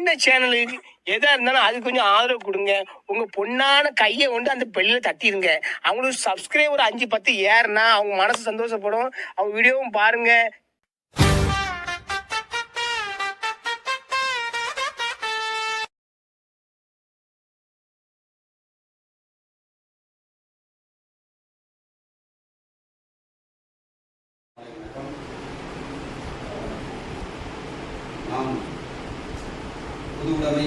இந்த சேனலுக்கு எதா இருந்தாலும் அது கொஞ்சம் ஆதரவு கொடுங்க. உங்க பொண்ணான கையை கொண்டு அந்த பெல்லில் தட்டிடுங்க. அவங்களுக்கு சப்ஸ்கிரைபர் 5-10 ஏறுனா அவங்க மனசு சந்தோஷப்படும். அவங்க வீடியோவும் பாருங்க. நாம் பொது உடைமை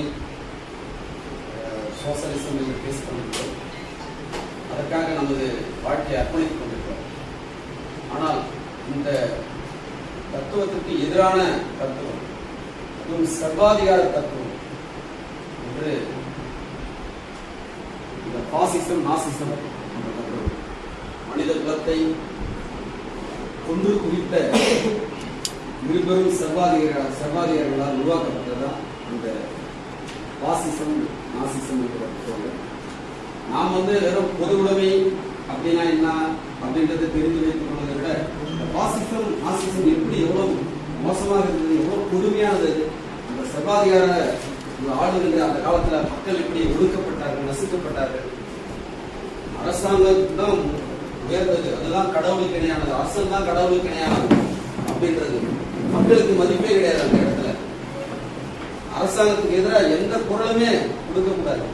சோசலிசம் என்று பேசிக் கொண்டிருக்கிறோம். அதற்காக நமது வாழ்க்கையை அர்ப்பணித்துக் கொண்டிருக்கிறோம். ஆனால் இந்த தத்துவத்திற்கு எதிரான தத்துவம், அதுவும் சர்வாதிகார தத்துவம் என்று இந்த பாசிசம் நாசிசம் என்ற தத்துவம் மனித குலத்தை கொன்று குவித்த இருபெரும் சர்வாதிகாரிகளால் உருவாக்கப்பட்டதுதான் இந்த பாசிசம் நாசிசம் என்ற தத்துவம். நாம் வெறும் பொது உடைமை அப்படின்னா என்ன அப்படின்றத தெரிந்து வைத்துக் கொள்வதை விட இந்த பாசிசம் நாசிசம் எப்படி எவ்வளவு மோசமாக இருந்தது, எவ்வளவு கொடுமையானது, அந்த சர்வாதிகார ஆளுநர்கள் அந்த காலத்துல மக்கள் எப்படி ஒடுக்கப்பட்டார்கள், நசுக்கப்பட்டார்கள். அரசாங்கம் தான் உயர்ந்தது, அதுதான் கடவுளுக்கு இணையானது, அரசன் தான் கடவுளுக்கு இணையானது அப்படின்றது மக்களுக்கு மதிப்பே கிடையாது. அந்த இடத்துல அரசாங்கத்துக்கு எதிராக எந்த குரலுமே கொடுக்கக்கூடாது.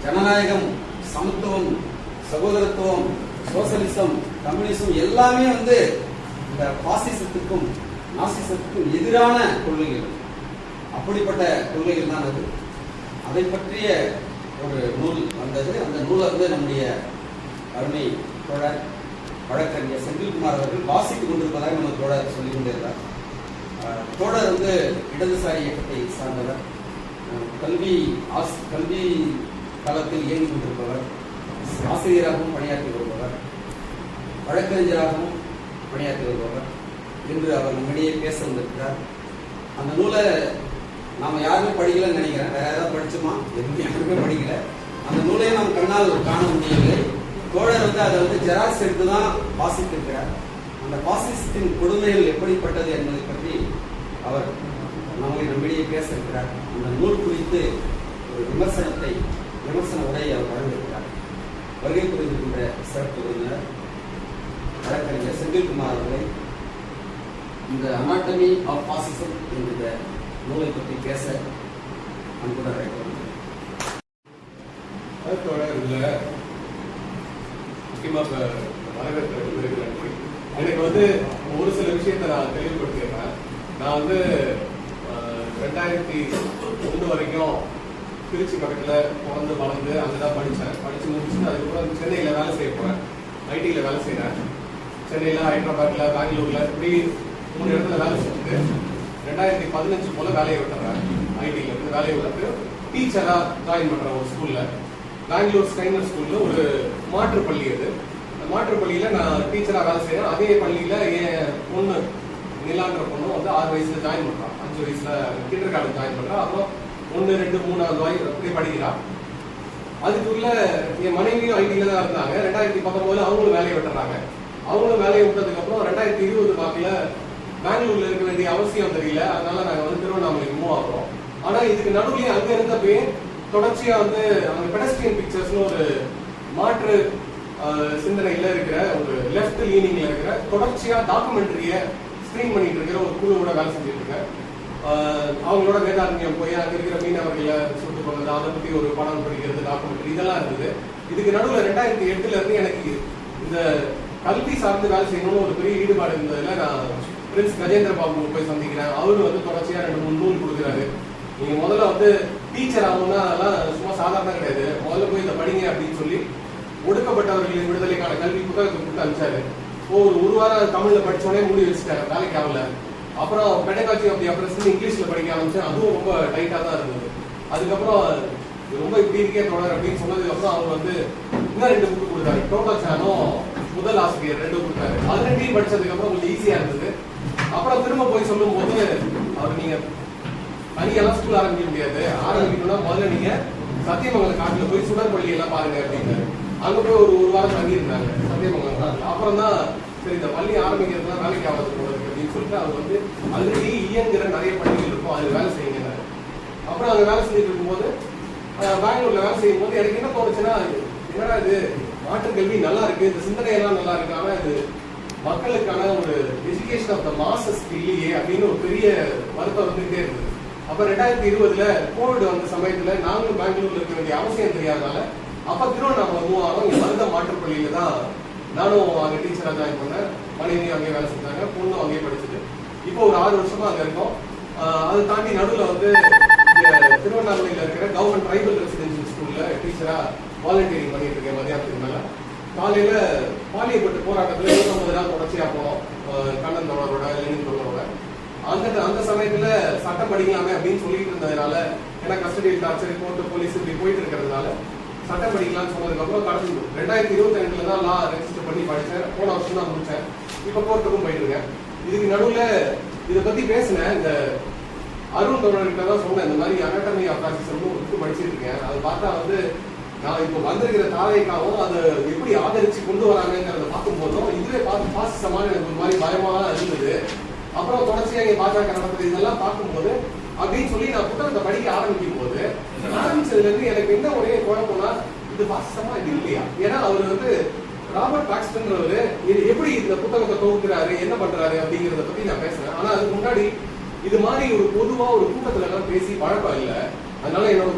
ஜனநாயகம், சமத்துவம், சகோதரத்துவம், சோசலிசம், கம்யூனிசம் எல்லாமே இந்த பாசிசத்துக்கும் நாசிசத்துக்கும் எதிரான கொள்கைகள். அப்படிப்பட்ட கொள்கைகள் தான் அது. அதை பற்றிய ஒரு நூல் வந்தது. அந்த நூலை நம்முடைய அருமை தோழர் வழக்கறிஞர் செந்தில்குமார் அவர்கள் வாசித்துக் கொண்டிருப்பதாக நம்ம தோழர் சொல்லிக் கொண்டிருந்தார். தோழர் இடதுசாரி இயக்கத்தை சார்ந்தவர், கல்வி தளத்தில் இயங்கிக் கொண்டிருப்பவர், ஆசிரியராகவும் பணியாற்றி வருபவர், வழக்கறிஞராகவும் பணியாற்றி வருபவர் என்று அவர் நம்மிடையே பேச வந்திருக்கிறார். அந்த நூலை நாம யாருமே படிக்கலன்னு நினைக்கிறேன். வேற ஏதாவது படிச்சுமா? யாருமே படிக்கல. அந்த நூலை நாம் கண்ணால் காண முடியவில்லை. தோழர் அதை ஜெராக்ஸ் எடுத்துதான் வாசித்திருக்கிறார். அந்த பாசிசத்தின் கொடுமைகள் எப்படிப்பட்டது என்பதை பற்றி அவர் நம்மிடையே பேச இருக்கிறார். அந்த நூல் குறித்து ஒரு விமர்சன உரையை அவர் வழங்கியிருக்கிறார். வருகை புரிந்திருக்கின்ற சிறப்பு விருந்தினர் வழக்கறிஞர் செந்தில்குமார் அவர்களை இந்த அனாட்டமி ஆஃப் பாசிசம் என்கிற நூலை பற்றி பேச அன்புடன் அழைக்கிறோம். முக்கியமாக வரவேற்கிறது. எனக்கு ஒரு சில விஷயத்தை நான் தெளிவுபடுத்திடுறேன். நான் 2001 வரைக்கும் திருச்சி பக்கத்தில் பிறந்து வளர்ந்து அங்கே தான் படித்து முடிச்சுட்டு அதுக்கப்புறம் சென்னையில் வேலை செய்ய போகிறேன். ஐடியில் வேலை செய்கிறேன். சென்னையில், ஹைதராபாத்தில், பெங்களூரில் இப்படி 3 இடத்துல வேலை செஞ்சுட்டு 2015 போல் வேலையை விட்டுறேன். ஐடியில் இருந்து வேலையை விட்டு டீச்சராக ஜாயின் பண்ணுறேன் ஒரு ஸ்கூலில். பெங்களூர் ஸ்கைனர் ஸ்கூலில் ஒரு மாற்றுப்பள்ளி. அது அந்த மாற்றுப்பள்ளியில் நான் டீச்சராக வேலை செய்கிறேன். அதே பள்ளியில் என் பொண்ணு நிலான்ற பொண்ணு 6 வயசுல ஜாயின் பண்ணுறான். 5 வயசுல கிண்டர் கார்டன் ஜாயின் பண்ணுறான். அப்புறம் 1, 2, 3 அப்படியே படிக்கிறான். அதுக்குள்ள என் மனைவியும் ஐடியில தான் இருந்தாங்க. 2019 அவங்களும் வேலையை விட்டுறாங்க. அவங்களும் வேலையை விட்டதுக்கப்புறம் 2020 வாக்கில் பெங்களூர்ல இருக்க வேண்டிய அவசியம் தெரியல. அதனால நாங்கள் திருவண்ணாமலைக்கு மூவ் ஆகிறோம். ஆனால் இதுக்கு நடுவுலையும் அங்கே இருந்தப்பே தொடர்ச்சியா அந்த பெடஸ்ட்ரியன் பிக்சர்ஸ்னு ஒரு மாற்று சிந்தனையில இருக்கிற ஒரு லெஃப்ட் லீனிங்ல இருக்கிற தொடர்ச்சியா டாக்குமெண்ட்ரிய ஸ்கிரீன் பண்ணிட்டு இருக்கிற ஒரு குழுவோட வேலை செஞ்சுட்டு இருக்கேன். அவங்களோட வேதாரண்யம் போய் அங்க இருக்கிற மீனவர்களை சுட்டு கொண்டது, அதை பத்தி ஒரு படம் படிக்கிறது, டாக்குமெண்ட்ரி இதெல்லாம் இருந்தது. இதுக்கு நடுவில் 2008 இருந்து எனக்கு இந்த கல்வி சார்ந்து வேலை செய்யணும்னு ஒரு பெரிய ஈடுபாடு இருந்ததுல நான் பிரின்ஸ் கஜேந்திர பாபு போய் சந்திக்கிறேன். அவரு தொடர்ச்சியா 2-3 நூல் கொடுக்குறாரு. நீங்க முதல்ல டீச்சர் ஆகணும்னா அதெல்லாம் சும்மா சாதாரண கிடையாது. முதல்ல போய் இதை படிங்க அப்படின்னு சொல்லி ஒடுக்கப்பட்டவர்களின் விடுதலைக்கான கல்வி புத்தகத்தை கொடுத்து அனுப்பிச்சாரு. ஒரு வாரம் தமிழ்ல படிச்சோடனே மூடி வச்சுட்டாங்க, வேலைக்கு ஆகல. அப்புறம் பெடகாலஜி ஆஃப் தி அப்ரஸ்ன்னு இங்கிலீஷ்ல படிக்க ஆரம்பிச்சேன். அதுவும் ரொம்ப டைட்டா தான் இருந்தது. அதுக்கப்புறம் ரொம்ப இப்படி இருக்கே தொடர் அப்படின்னு சொன்னதுக்கு அப்புறம் அவர் இன்னும் 2 புக்கு கொடுத்தாரு. டோட்டல் சேனும் முதல் ஆசிரியர் 2 கொடுத்தாரு. அது 2 படிச்சதுக்கு அப்புறம் கொஞ்சம் ஈஸியா இருந்தது. அப்புறம் திரும்ப போய் சொல்லும் போது அவர் நீங்க தனியெல்லாம் ஸ்கூல் ஆரம்பிக்க முடியாது, ஆரம்பிக்கணும்னா முதல்ல நீங்க சத்தியமங்கலம் காட்டுல போய் சுடற்பள்ளி எல்லாம் பாருங்க அப்படின்னு. அங்க போய் ஒரு வாரம் தங்கி இருந்தாங்க சத்தியமங்கலம் காட்டுல. அப்புறம் தான் சரி இந்த பள்ளி ஆரம்பிக்கிறதுலாம் வேலைக்கு ஆகாது போல இருக்கு அப்படின்னு சொல்லிட்டு அவர் ஆல்ரெடி இயங்குற நிறைய பள்ளிகள் இருக்கும், அது வேலை செய்யுங்க. அப்புறம் அங்கே வேலை செஞ்சுட்டு இருக்கும்போது பெங்களூர்ல வேலை செய்யும் போது எனக்கு என்ன தோணுச்சுன்னா, என்னடா இது மாற்றுக் கல்வி நல்லா இருக்கு, இந்த சிந்தனையெல்லாம் நல்லா இருக்கு, ஆனா இது மக்களுக்கான ஒரு எஜுகேஷன் ஆஃப் த மாசஸ் இல்லையே அப்படின்னு ஒரு பெரிய வருத்தம் வந்துகிட்டே இருந்தது. அப்ப 2020 கோவிட் வந்த சமயத்துல நாங்களும் பெங்களூர்ல இருக்க வேண்டிய அவசியம் தெரியாதனால அப்ப திருவண்ணாமலை மூவ் ஆனோம். இங்க மருத மாற்றுப்பள்ளியில தான் நானும் அங்கே டீச்சரா ஜாயின் பண்ணேன். மனைவி அங்கேயே வேலை செஞ்சாங்க, பொண்ணும் அங்கேயே படிச்சது. இப்போ ஒரு 6 வருஷமா அங்க இருக்கோம். அதை தாண்டி நடுவில் வந்து திருவண்ணாமலையில் இருக்கிற கவர்மெண்ட் ட்ரைபல் ரெசிடென்சியல் ஸ்கூல்ல டீச்சரா வாலண்டியரிங் பண்ணிட்டு இருக்கேன். மதியானத்துக்கு மேல காலையில பாலியப்பட்டு போராட்டத்துல 29 நாள் தொடர்ச்சியா போனோம், கண்ணன் தோழரோட, லெனின் தோழரோட. அந்த சமயத்துல சட்டம் படிக்கலாமே அப்படின்னு சொல்லிட்டு இருந்ததுனால, ஏன்னா கஸ்டடியல் டார்ச்சர், கோர்ட்டு, போலீஸ் இப்படி போயிட்டு இருக்கிறதுனால சட்டம் படிக்கலாம்னு சொன்னதுக்கு அப்புறம் கடந்து 2022 தான் லா ரெஜிஸ்டர் பண்ணி படிச்சேன். போன வருஷம் தான் முடிச்சேன். இப்ப கோர்ட்டுக்கும் போயிட்டு இருக்கேன். இதுக்கு நடுவுல இதை பத்தி பேசினேன். இந்த அருண் தோழர்கிட்ட தான் சொன்னேன், இந்த மாதிரி அனாட்டமி ஆஃப் ராசிசம்னு ஒரு புக்கு படிச்சுட்டு இருக்கேன். அதை பார்த்தா வந்து நான் இப்போ வந்திருக்கிற தாரைக்காவும் அதை எப்படி ஆதரிச்சு கொண்டு வராங்கிறத பார்க்கும் போதும் இதுவே பார்த்து பாசிசமான எனக்கு ஒரு மாதிரி பயமாக இருந்தது. அப்புறம் தொடர்ச்சியாக இங்கே பாஜக நடந்தது இதெல்லாம் பார்க்கும்போது அப்படின்னு சொல்லி நான் புத்தகத்தை படிக்க ஆரம்பிக்கும் போது ஆரம்பிச்சதுல இருந்து எனக்கு என்ன ஒரே குழப்பம்னா, இது பாசிசமா இது இல்லையா? ஏன்னா அவர் வந்து ராபர்ட் பாக்ஸ்டன்றவரு எப்படி இந்த புத்தகத்தை தொகுக்கிறாரு, என்ன பண்றாரு அப்படிங்கிறத பத்தி நான் பேசுறேன். ஆனா அதுக்கு முன்னாடி இது மாதிரி ஒரு பொதுவா ஒரு கூட்டத்துல எல்லாம் பேசி பழக்கம் இல்லை. அதனால என்னோட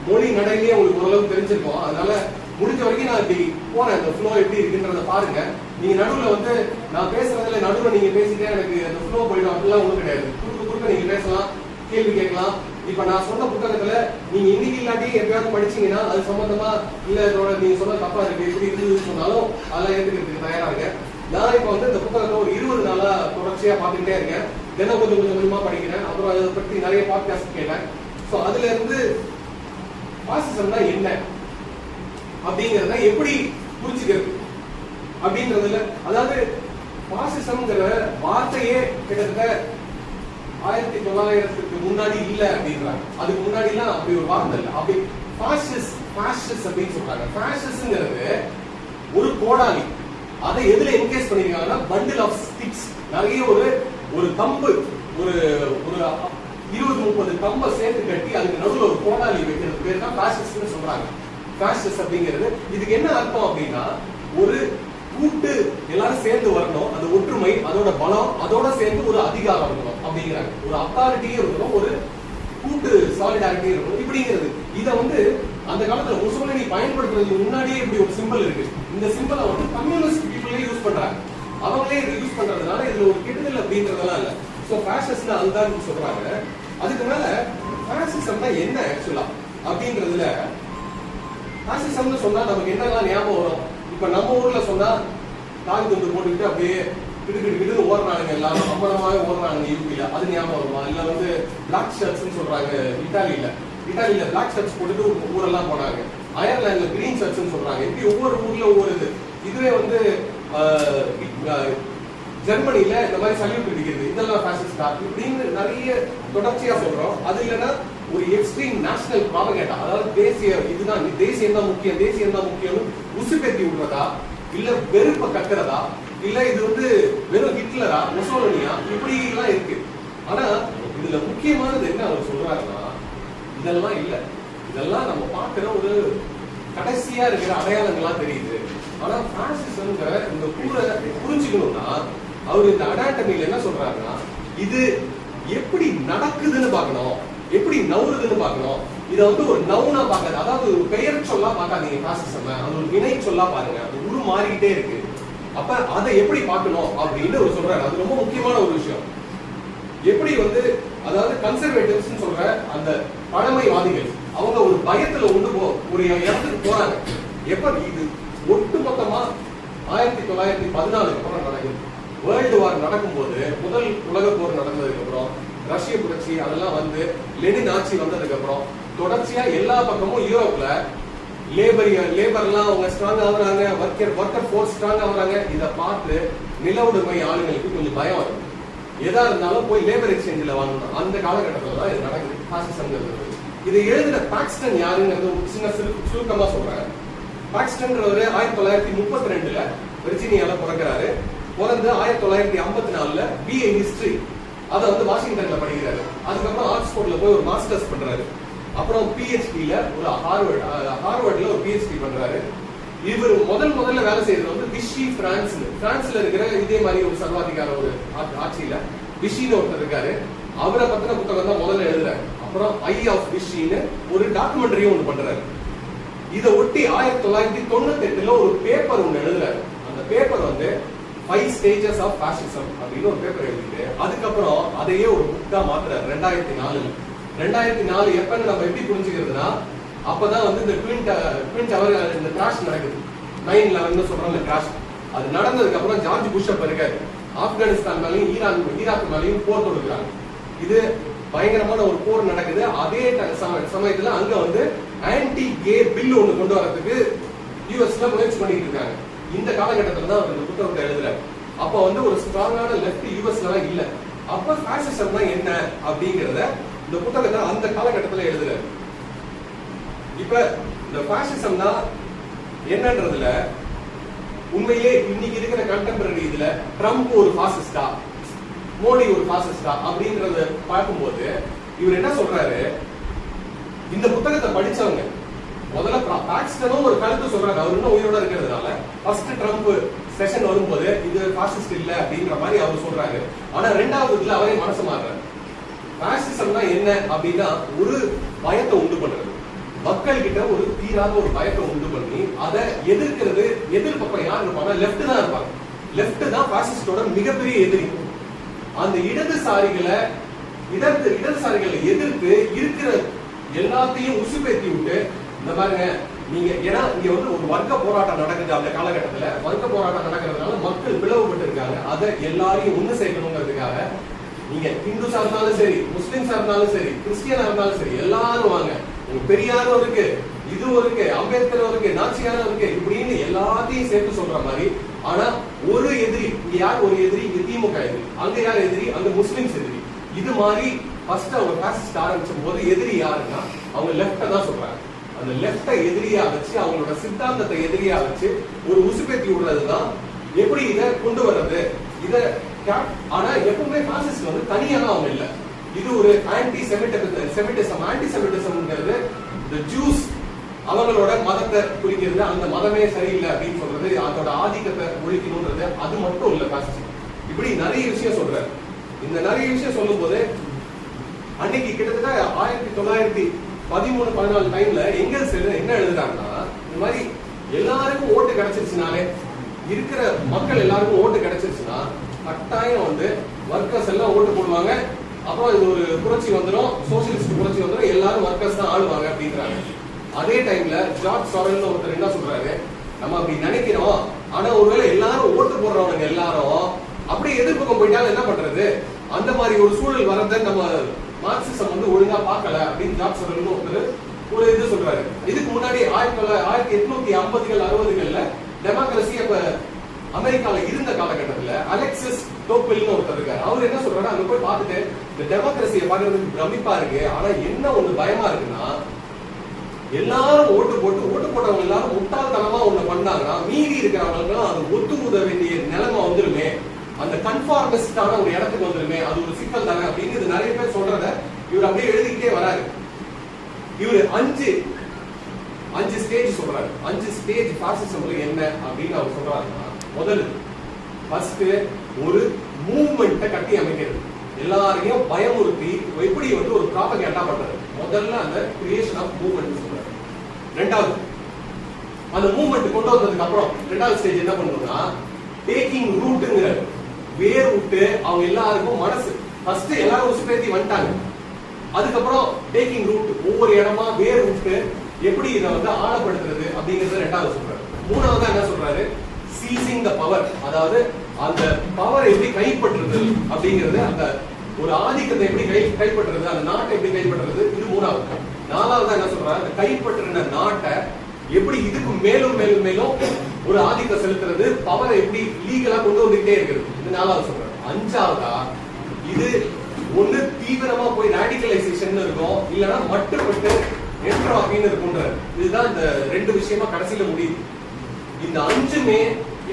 மொழி நடையிலேயே உங்களுக்கு ஓரளவு தெரிஞ்சிருக்கோம். அதனால முடிஞ்ச வரைக்கும் நான் இப்படி போறேன், இந்த ஃப்ளோ எப்படி இருக்குன்றத பாருங்க. நீங்க நடுவுல வந்து நான் பேசுறதுல நடுவுல நீங்க பேசிட்டே எனக்கு அந்த ஃப்ளோ போயிடும் அப்படிலாம் ஒண்ணும் கிடையாது. குறுக்க நீங்க பேசலாம், கேள்வி கேட்கலாம். இப்ப நான் சொன்ன புத்தகத்துல நீங்க இன்னைக்கு இல்லாட்டி எப்பயாவது படிச்சீங்கன்னா அது சம்பந்தமா இல்ல இதோட நீங்க சொன்ன தப்பா இருக்கு எப்படி இருக்குன்னு சொன்னாலும் அதெல்லாம் ஏத்துக்கிறதுக்கு தயாரா இருக்கேன். நான் இப்ப வந்து இந்த புத்தகத்தை ஒரு 20 நாளா தொடர்ச்சியா பார்த்துக்கிட்டே இருக்கேன். தினம் கொஞ்சம் கொஞ்சமா படிக்கிறேன். அப்புறம் அதை பற்றி நிறைய பாட்காஸ்ட் கேட்டேன். ஸோ அதுல இருந்து பாசிசம்னா என்ன அப்படிங்கறத எப்படி புரிஞ்சுக்கிறது அப்படின்றதுல, அதாவது பாசிசம்ங்கிற வார்த்தையே கிட்டத்தட்ட 1900 முன்னாடி இல்ல அப்படின்றாங்க. அதுக்கு முன்னாடி எல்லாம் அப்படி ஒரு வார்த்தை இல்லை. அப்படி பாசிஸ்ட் அப்படின்னு சொல்றாங்க. பாசிஸ்ட்ங்கிறது ஒரு கோடாலி. அதை எதுல என்கேஸ் பண்ணிருக்காங்கன்னா பண்டில் ஆஃப் ஸ்டிக்ஸ். நிறைய ஒரு கம்பு, ஒரு 20-30 கம்பை சேர்த்து கட்டி அதுக்கு நடுவில் ஒரு கோடாலி வைக்கிறது பேர் தான் பாசிஸ்ட்னு சொல்றாங்க. பாசிஸ்ட் அப்படிங்கிறது இதுக்கு என்ன அர்த்தம் அப்படின்னா, ஒரு கூட்டு எல்லாரும் சேர்ந்து வரணும், அந்த ஒற்றுமை, அதோட பலம், அதோட சேர்ந்து ஒரு அதிகாரம் இருக்கணும் அப்படிங்கிறாங்க. ஒரு அத்தாரிட்டியே இருக்கணும், ஒரு கூட்டு சாலிடாரிட்டி இருக்கணும் இப்படிங்கிறது. இதை வந்து அந்த காலத்துல முசோலினி பயன்படுத்துறதுக்கு முன்னாடியே இப்படி ஒரு சிம்பிள் இருக்கு. இந்த சிம்பிளை வந்து கம்யூனிஸ்ட் பீப்புளே யூஸ் பண்றாங்க. அவங்களே யூஸ் பண்றதுனால இதுல ஒரு கெடுதல் அப்படின்றதெல்லாம் இல்ல. சோ பாசிஸ்ட்னா அதுதான் சொல்றாங்க. அதுக்கு மேல பாசிசம்னா என்ன ஆக்சுவலா அப்படின்றதுல, பாசிசம்னு சொன்னா நமக்கு என்னெல்லாம் ஞாபகம் வரும்? இப்ப நம்ம ஊர்ல சொன்னா தாய் துண்டு போட்டுக்கிட்டு அப்படியே கிடு ஓடுறாங்க, எல்லாரும் அம்பலமாக ஓடுறாங்க யூபியில, அது ஞாபகம் வருமா? இல்ல வந்து பிளாக் ஷர்ட்ஸ் சொல்றாங்க இட்டாலியில பிளாக் ஷர்ட்ஸ் போட்டுட்டு ஊரெல்லாம் போனாங்க. அயர்லாந்துல கிரீன் ஷர்ட்ஸ் சொல்றாங்க. இப்படி ஒவ்வொரு ஊர்ல ஒவ்வொரு இதுவே வந்து ஜெர்மனில இந்த மாதிரி சல்யூட் அடிக்கிறது, இதெல்லாம் பாசிஸ்டா இப்படின்னு நிறைய தொடர்ச்சியா சொல்றோம். அது இல்லைன்னா ஒரு எக்ஸ்ட்ரீம் நேஷனல் ப்ராபகேண்டா, அதாவது தேசியம் தான் முக்கியம் உசுப்பேத்தி விடுறதா, இல்ல வெறுப்ப கட்டுறதா, இல்ல இது வந்து வெறும் ஹிட்லரா, முசோலினியா, இப்படி எல்லாம் இருக்கு. ஆனா இதுல முக்கியமானது என்ன அவர் சொல்றாருன்னா, இதெல்லாம் இல்ல, இதெல்லாம் நம்ம பார்க்கிற ஒரு கடைசியா இருக்கிற அடையாளங்களா தெரியுது. ஆனா பாசிசம்ங்கிற இந்த கூரை புரிஞ்சுக்கணும்னா அவர் இந்த அனாட்டமில என்ன சொல்றாருன்னா, இது எப்படி நடக்குதுன்னு பார்க்கணும், எப்படி நவுறுதுன்னு பார்க்கணும். இதை வந்து ஒரு நவுனா பார்க்காது, அதாவது ஒரு பெயர் சொல்லா பார்க்காதீங்க பாசிசம், அது ஒரு வினை சொல்லா பாருங்க. அது உரு மாறிக்கிட்டே இருக்கு. அப்ப அதை எப்படி பார்க்கணும் அப்படின்னு அவர் சொல்றாரு. அது ரொம்ப முக்கியமான ஒரு விஷயம். எப்படி வந்து அதாவது கன்சர்வேட்டிவ்ஸ் சொல்ற அந்த பழமைவாதிகள் அவங்க ஒரு பயத்துல ஒரு இடத்துக்கு போறாங்க. எப்ப இது ஒட்டு மொத்தமா 1914 அப்புறம் நடக்குது. வேர்ல்டு வார் நடக்கும்போது, முதல் உலக போர் நடந்ததுக்கு அப்புறம், ரஷ்ய புரட்சி அதெல்லாம் வந்து லெனின் ஆட்சி வந்ததுக்கு அப்புறம் தொடர்ச்சியா எல்லா பக்கமும் யூரோப்ல லேபர்லாம் அவங்க ஸ்ட்ராங் ஆகுறாங்க, ஒர்க்கர் ஃபோர்ஸ் ஸ்ட்ராங் ஆகுறாங்க. இதை பார்த்து நிலவுடைமை ஆளுங்களுக்கு கொஞ்சம் பயம் வருது. எதா இருந்தாலும் போய் லேபர் எக்ஸ்சேஞ்சில் வாங்கணும். அந்த காலகட்டத்தில் தான் இது நடக்குது பாசிசம்ங்கிறது. இதை எழுதின பாக்ஸ்டன் யாருங்கிறது சின்ன சுருக்கமா சொல்றேன். பாக்ஸ்டன்றவர் 1932 விர்ஜீனியால பிறக்கிறாரு. பிறந்து 1954 BA ஹிஸ்டரி அதை வந்து வாஷிங்டன்ல படிக்கிறாரு. அதுக்கப்புறம் ஆக்ஸ்போர்ட்ல போய் ஒரு மாஸ்டர்ஸ் பண்றாரு. அப்புறம் பிஹெச்டில ஒரு ஹார்வர்ட்ல ஒரு பிஹெச்டி பண்றாரு. இவர் முதல்ல வேலை செய்யறது வந்து விஷி பிரான்ஸ்ல இருக்கிற இதே மாதிரி ஒரு சர்வாதிகார ஒரு ஆட்சியில விஷின்னு ஒருத்தர் இருக்காரு. அவரை பத்தின புத்தகம் தான் முதல்ல எழுதுறாரு. அப்புறம் ஐ ஆஃப் விஷின்னு ஒரு டாக்குமெண்ட்ரியும் ஒன்று பண்றாரு. இதை ஒட்டி 1998 ஒரு பேப்பர் ஒன்று எழுதுறாரு. அந்த பேப்பர் வந்து 5 stages of fascism அப்படின்னு ஒரு பேப்பர் எழுதிட்டு அதுக்கப்புறம் அதையே ஒரு புக்கா மாத்துறாரு 2004 எப்பன்னு நம்ம எப்படி புரிஞ்சுக்கிறதுனா, அப்பதான் வந்து இந்த ட்வின் டவர் இந்த கிராஷ் நடக்குது. 9/11 சொல்றாங்க கிராஷ். அது நடந்ததுக்கு அப்புறம் ஜார்ஜ் புஷ் அப்ப இருக்காரு. ஆப்கானிஸ்தான் மேலையும் ஈராக் மேலையும் போர் தொடுக்கிறாங்க. இது பயங்கரமான ஒரு போர் நடக்குது. அதே சமயத்துல அங்க வந்து ஆன்டி கே பில் ஒண்ணு கொண்டு வரதுக்கு யூஎஸ்ல முயற்சி பண்ணிட்டு இருக்காங்க. இந்த காலகட்டத்துல தான் இந்த புத்தகத்தை எழுதுறாரு. அப்ப வந்து ஒரு ஸ்ட்ராங்கான லெஃப்ட் யூஎஸ்ல தான் இல்ல. அப்ப பாசிசம்னா என்ன அப்படிங்கறத இந்த புத்தகத்தை அந்த காலகட்டத்துல எழுதுறாரு. இப்ப இந்த பாசிசம்னா என்னன்றதுல உண்மையிலே இன்னைக்கு இருக்கிற கண்டெம்பரரி இதுல ட்ரம்ப் ஒரு பாசிஸ்டா, மோடி ஒரு பாசிஸ்டா அப்படிங்கறத பார்க்கும்போது இவர் என்ன சொல்றாரு, இந்த புத்தகத்தை படிச்சவங்க முதல்ல பாக்ஸ்டனும் ஒரு கருத்து சொல்றாரு. அவர் இன்னும் உயிரோட இருக்கிறதுனால ஃபர்ஸ்ட் ட்ரம்ப் செஷன் வரும்போது இது பாசிஸ்ட் இல்ல அப்படிங்கிற மாதிரி அவர் சொல்றாரு. ஆனா ரெண்டாவது இதுல அவரே மனசு மாறுறாரு. பாசிசம்னா என்ன அப்படின்னா ஒரு பயத்தை உண்டு பண்றது, மக்கள் கிட்ட ஒரு தீராத ஒரு பயத்தை உண்டு பண்ணி அதை எதிர்க்கிறது. எதிர்ப்பக்கம் யார் இருப்பாங்க? லெப்ட் தான் இருப்பாங்க. லெப்ட் தான் பாசிஸ்டோட மிகப்பெரிய எதிரி. அந்த இடதுசாரிகளை எதிர்த்து இருக்கிற எல்லாத்தையும் உசுப்பேத்தி விட்டு இந்த பாருங்க நீங்க, ஏன்னா இங்க வந்து ஒரு வர்க்க போராட்டம் நடக்குது. அந்த காலகட்டத்துல வர்க்க போராட்டம் நடக்கிறதுனால மக்கள் பிளவுபட்டு இருக்காங்க. அதை எல்லாரையும் ஒண்ணு சேர்க்கணுங்கிறதுக்காக நீங்க ஹிந்துஸா இருந்தாலும் சரி, முஸ்லிம்ஸா இருந்தாலும் சரி, கிறிஸ்டியனா இருந்தாலும் சரி, எல்லாரும் வாங்க. பெரியாரும் இருக்கு, இதுவும் இருக்கு, அம்பேத்கரும் இருக்கு, நாச்சியாரும் இருக்கு, இப்படின்னு எல்லாத்தையும் சேர்த்து சொல்ற மாதிரி. ஆனா ஒரு எதிரி, இங்க யார் ஒரு எதிரி? இங்க திமுக எதிரி. அங்க யார் எதிரி? அங்க முஸ்லிம்ஸ் எதிரி. இது மாதிரி ஃபர்ஸ்ட் அவங்க பாசிஸ்ட் ஆரம்பிச்சும் போது எதிரி யாருன்னா அவங்க லெஃப்ட தான் சொல்றாங்க. அந்த லெஃப்ட எதிரியா வச்சு, அவங்களோட சித்தாந்தத்தை எதிரியா வச்சு ஒரு உசுப்பேத்தி விடுறதுதான். எப்படி இதை கொண்டு வர்றது? இத ஆனா எப்பவுமே பாசிஸ்ட் வந்து தனியாக அவங்க இல்ல. இது ஒரு ஆன்டி செமிட்டிசம்ங்கிறது இந்த ஜூஸ் அவங்களோட மதத்தை குறிக்கிறது. அந்த மதமே சரியில்லை அப்படின்னு சொல்றது, அதோட ஆதிக்கத்தை ஒழிக்கணும்ன்றது, அது மட்டும் இல்ல பாசிஸ்ட். இப்படி நிறைய விஷயம் சொல்றாரு. இந்த நிறைய விஷயம் சொல்லும் போது அன்னைக்கு கிட்டத்தட்ட 1913-14 டைம்ல எங்கெல்ஸ் என்ன எழுதுறாங்கன்னா, இந்த மாதிரி எல்லாருக்கும் ஓட்டு கிடைச்சிருச்சுனாலே, இருக்கிற மக்கள் எல்லாருக்கும் ஓட்டு கிடைச்சிருச்சுன்னா கட்டாயம் வந்து ஒர்க்கர்ஸ் எல்லாம் ஓட்டு போடுவாங்க. அப்புறம் இது ஒரு புரட்சி வந்துடும், சோசியலிஸ்ட் புரட்சி வந்துடும், எல்லாரும் ஒர்க்கர்ஸ் தான் ஆளுவாங்க அப்படின்றாங்க. அதே டைம்ல ஜார்ஜ் சாரல் ஒருத்தர் என்ன சொல்றாரு, நம்ம அப்படி நினைக்கிறோம், ஆனா ஒருவேளை எல்லாரும் ஓட்டு போடுறவங்க எல்லாரும் அப்படியே எதிர்ப்பக்கம் போயிட்டாலும் என்ன பண்றது? அந்த மாதிரி ஒரு சூழல் வரத நம்ம மார்க்சிசம் வந்து ஒழுங்கா பார்க்கல அப்படின்னு ஜார்ஜ் சாரல் ஒருத்தர் ஒரு இது சொல்றாரு. இதுக்கு முன்னாடி 1850கள் 60கள்ல டெமோக்ரஸி அப்ப அமெரிக்கால இருந்த காலகட்டத்துல அலெக்சிஸ் டோக்வெல்னு ஒருத்தர் இருக்காரு. அவர் என்ன சொல்றாரு, அங்க போய் பார்த்துட்டு இந்த டெமோக்ரஸியை பார்க்கறதுக்கு பிரமிப்பா இருக்கு, ஆனா என்ன ஒண்ணு பயமா இருக்குன்னா, எல்லாரும் ஓட்டு போட்டவங்க எல்லாரும் முட்டாள்தனமா ஒண்ணு பண்ணாங்கன்னா மீதி இருக்கிறவங்களுக்கு அது ஒத்து உத வேண்டிய நிலைமை வந்துருமே, அந்த கன்ஃபார்மிஸ்டான ஒரு இடத்துக்கு வந்துருமே, அது ஒரு சிக்கல் தானே அப்படின்னு இது நிறைய பேர் சொல்றத இவர் அப்படியே எழுதிக்கிட்டே வராரு. இவரு 5 ஸ்டேஜ் சொல்றாரு. 5 ஸ்டேஜ் பாசிசம்ல என்ன அப்படின்னு அவர் சொல்றாருன்னா, முதல்ல ஃபர்ஸ்ட் ஒரு மூவ்மெண்ட்டை கட்டி அமைக்கிறது, எல்லாரையும் பயமுறுத்தி எப்படி வந்து ஒரு ப்ராபகேண்டா பண்றது. முதல்ல அந்த கிரியேஷன் ஆஃப் மூவ்மெண்ட் சொல்றாரு. ரெண்டாவது அந்த மூவ்மெண்ட் கொண்டு வந்ததுக்கு அப்புறம் ரெண்டாவது ஸ்டேஜ் என்ன பண்ணுறோம்னா டேக்கிங் ரூட்ங்கிற வேர் விட்டு அவங்க எல்லாருக்கும் மனசு ஃபர்ஸ்ட் எல்லாரும் உசுப்பேத்தி வந்துட்டாங்க. அதுக்கப்புறம் டேக்கிங் ரூட், ஒவ்வொரு இடமா வேர் விட்டு எப்படி இதை வந்து ஆழப்படுத்துறது அப்படிங்கறத ரெண்டாவது சொல்றாரு. மூணாவது என்ன சொல்றாரு, சீசிங் த பவர், அதாவது அந்த பவர் எப்படி கைப்பற்றுறது அப்படிங்கிறது, அந்த ஒரு ஆதிக்கத்தை எப்படி கைப்பற்றுறது, அந்த நாட்டை எப்படி கைப்பற்றுறது, இது மூணாவது. நாலாவது என்ன சொல்றாரு, அந்த கைப்பற்றின நாட்டை எப்படி இதுக்கு மேலும் மேலும் மேலும் ஒரு ஆதிக்கம் செலுத்துறது, பவரை எப்படி லீகலா கொண்டு வந்துட்டே இருக்கிறது, இது நாலாவது சொல்றாரு. அஞ்சாவதா இது ஒண்ணு தீவிரமா போய் ராடிகலைசேஷன் இருக்கும், இல்லைன்னா மட்டுப்பட்டு என்ட்ராபின்னு இருக்கும்ன்றாரு. இதுதான் இந்த ரெண்டு விஷயமா கடைசியில முடியுது. இந்த 5மே